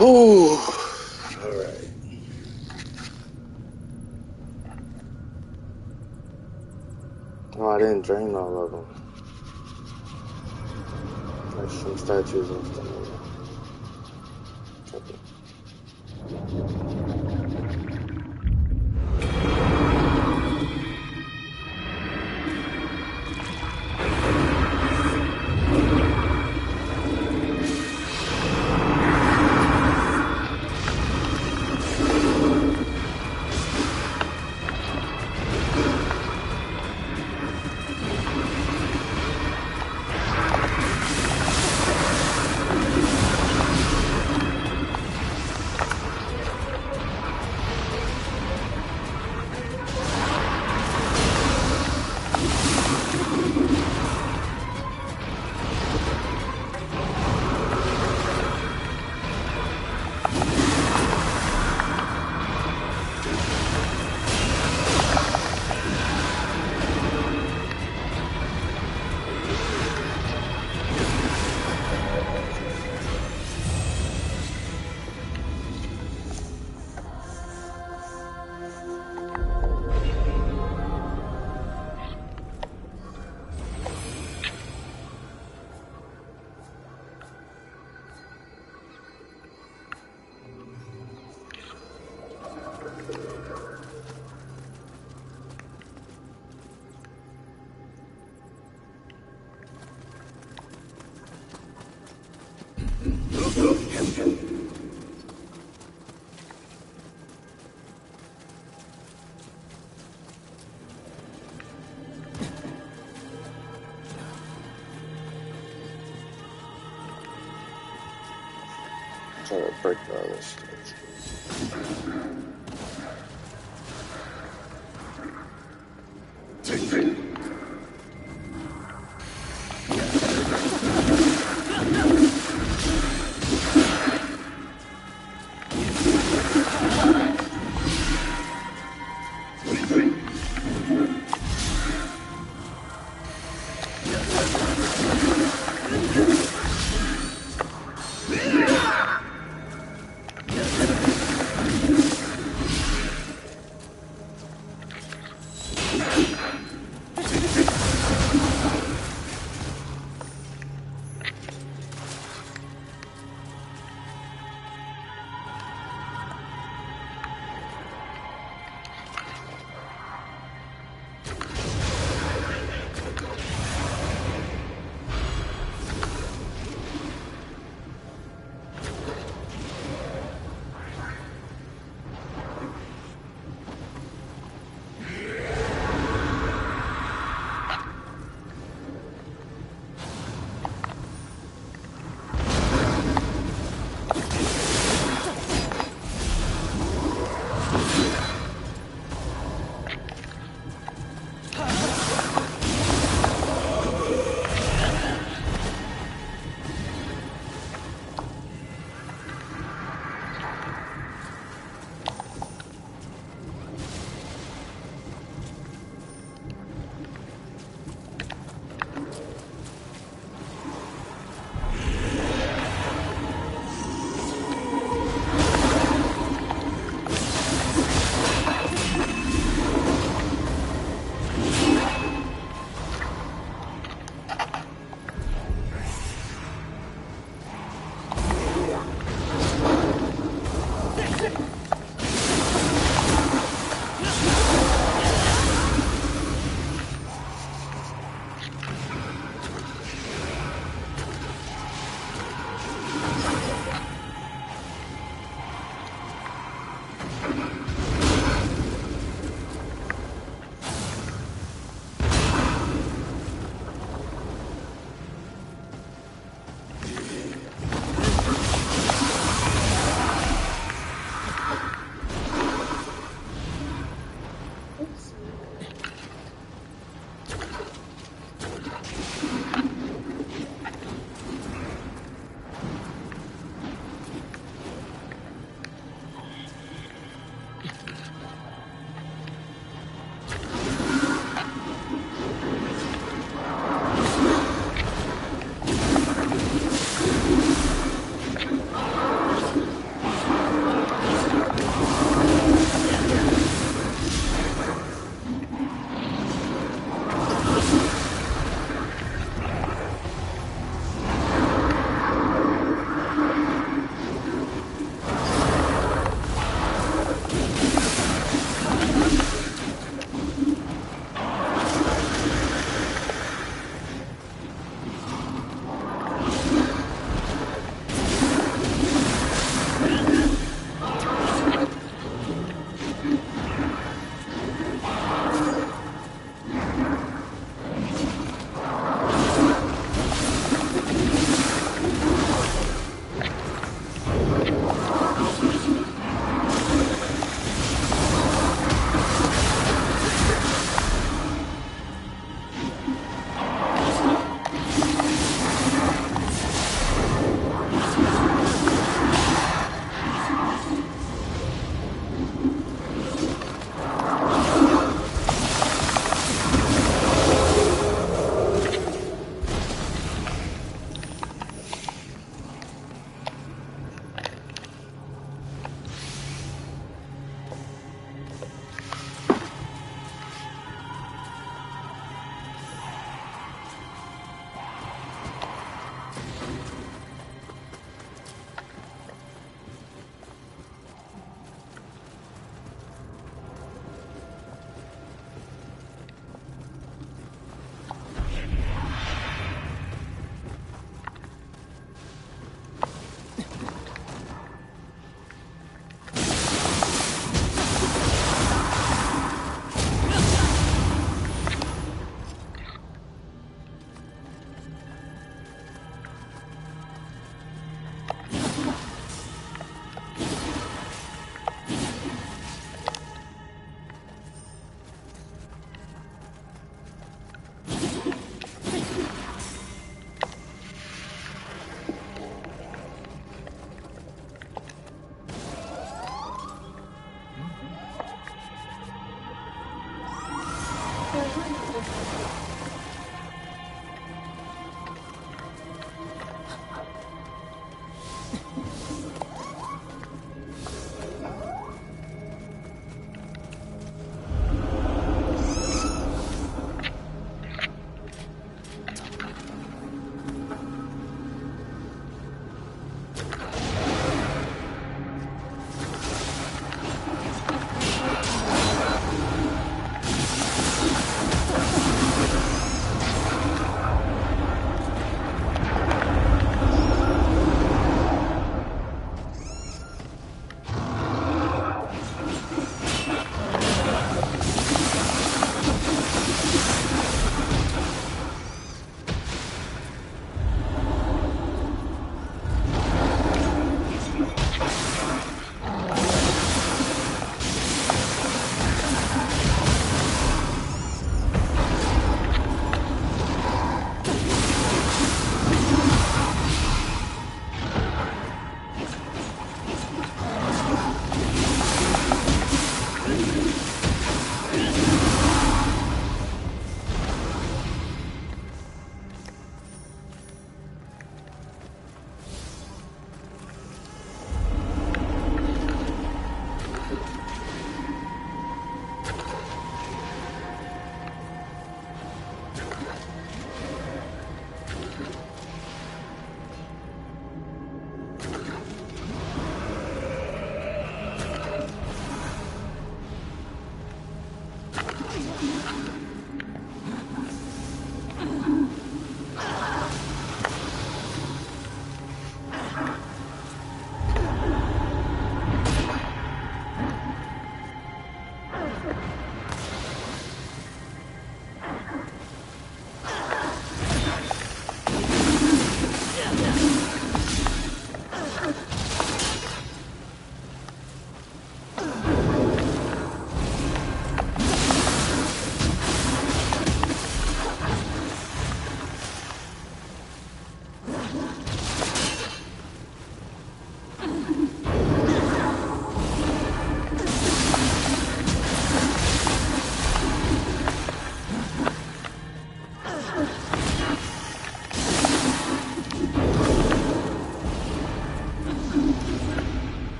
Ooh. Alright. Oh, I didn't drain all of them. There's some statues and stuff. Okay. Try to break all this stuff.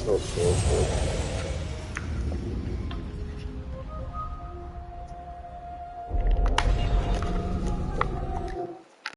Okay.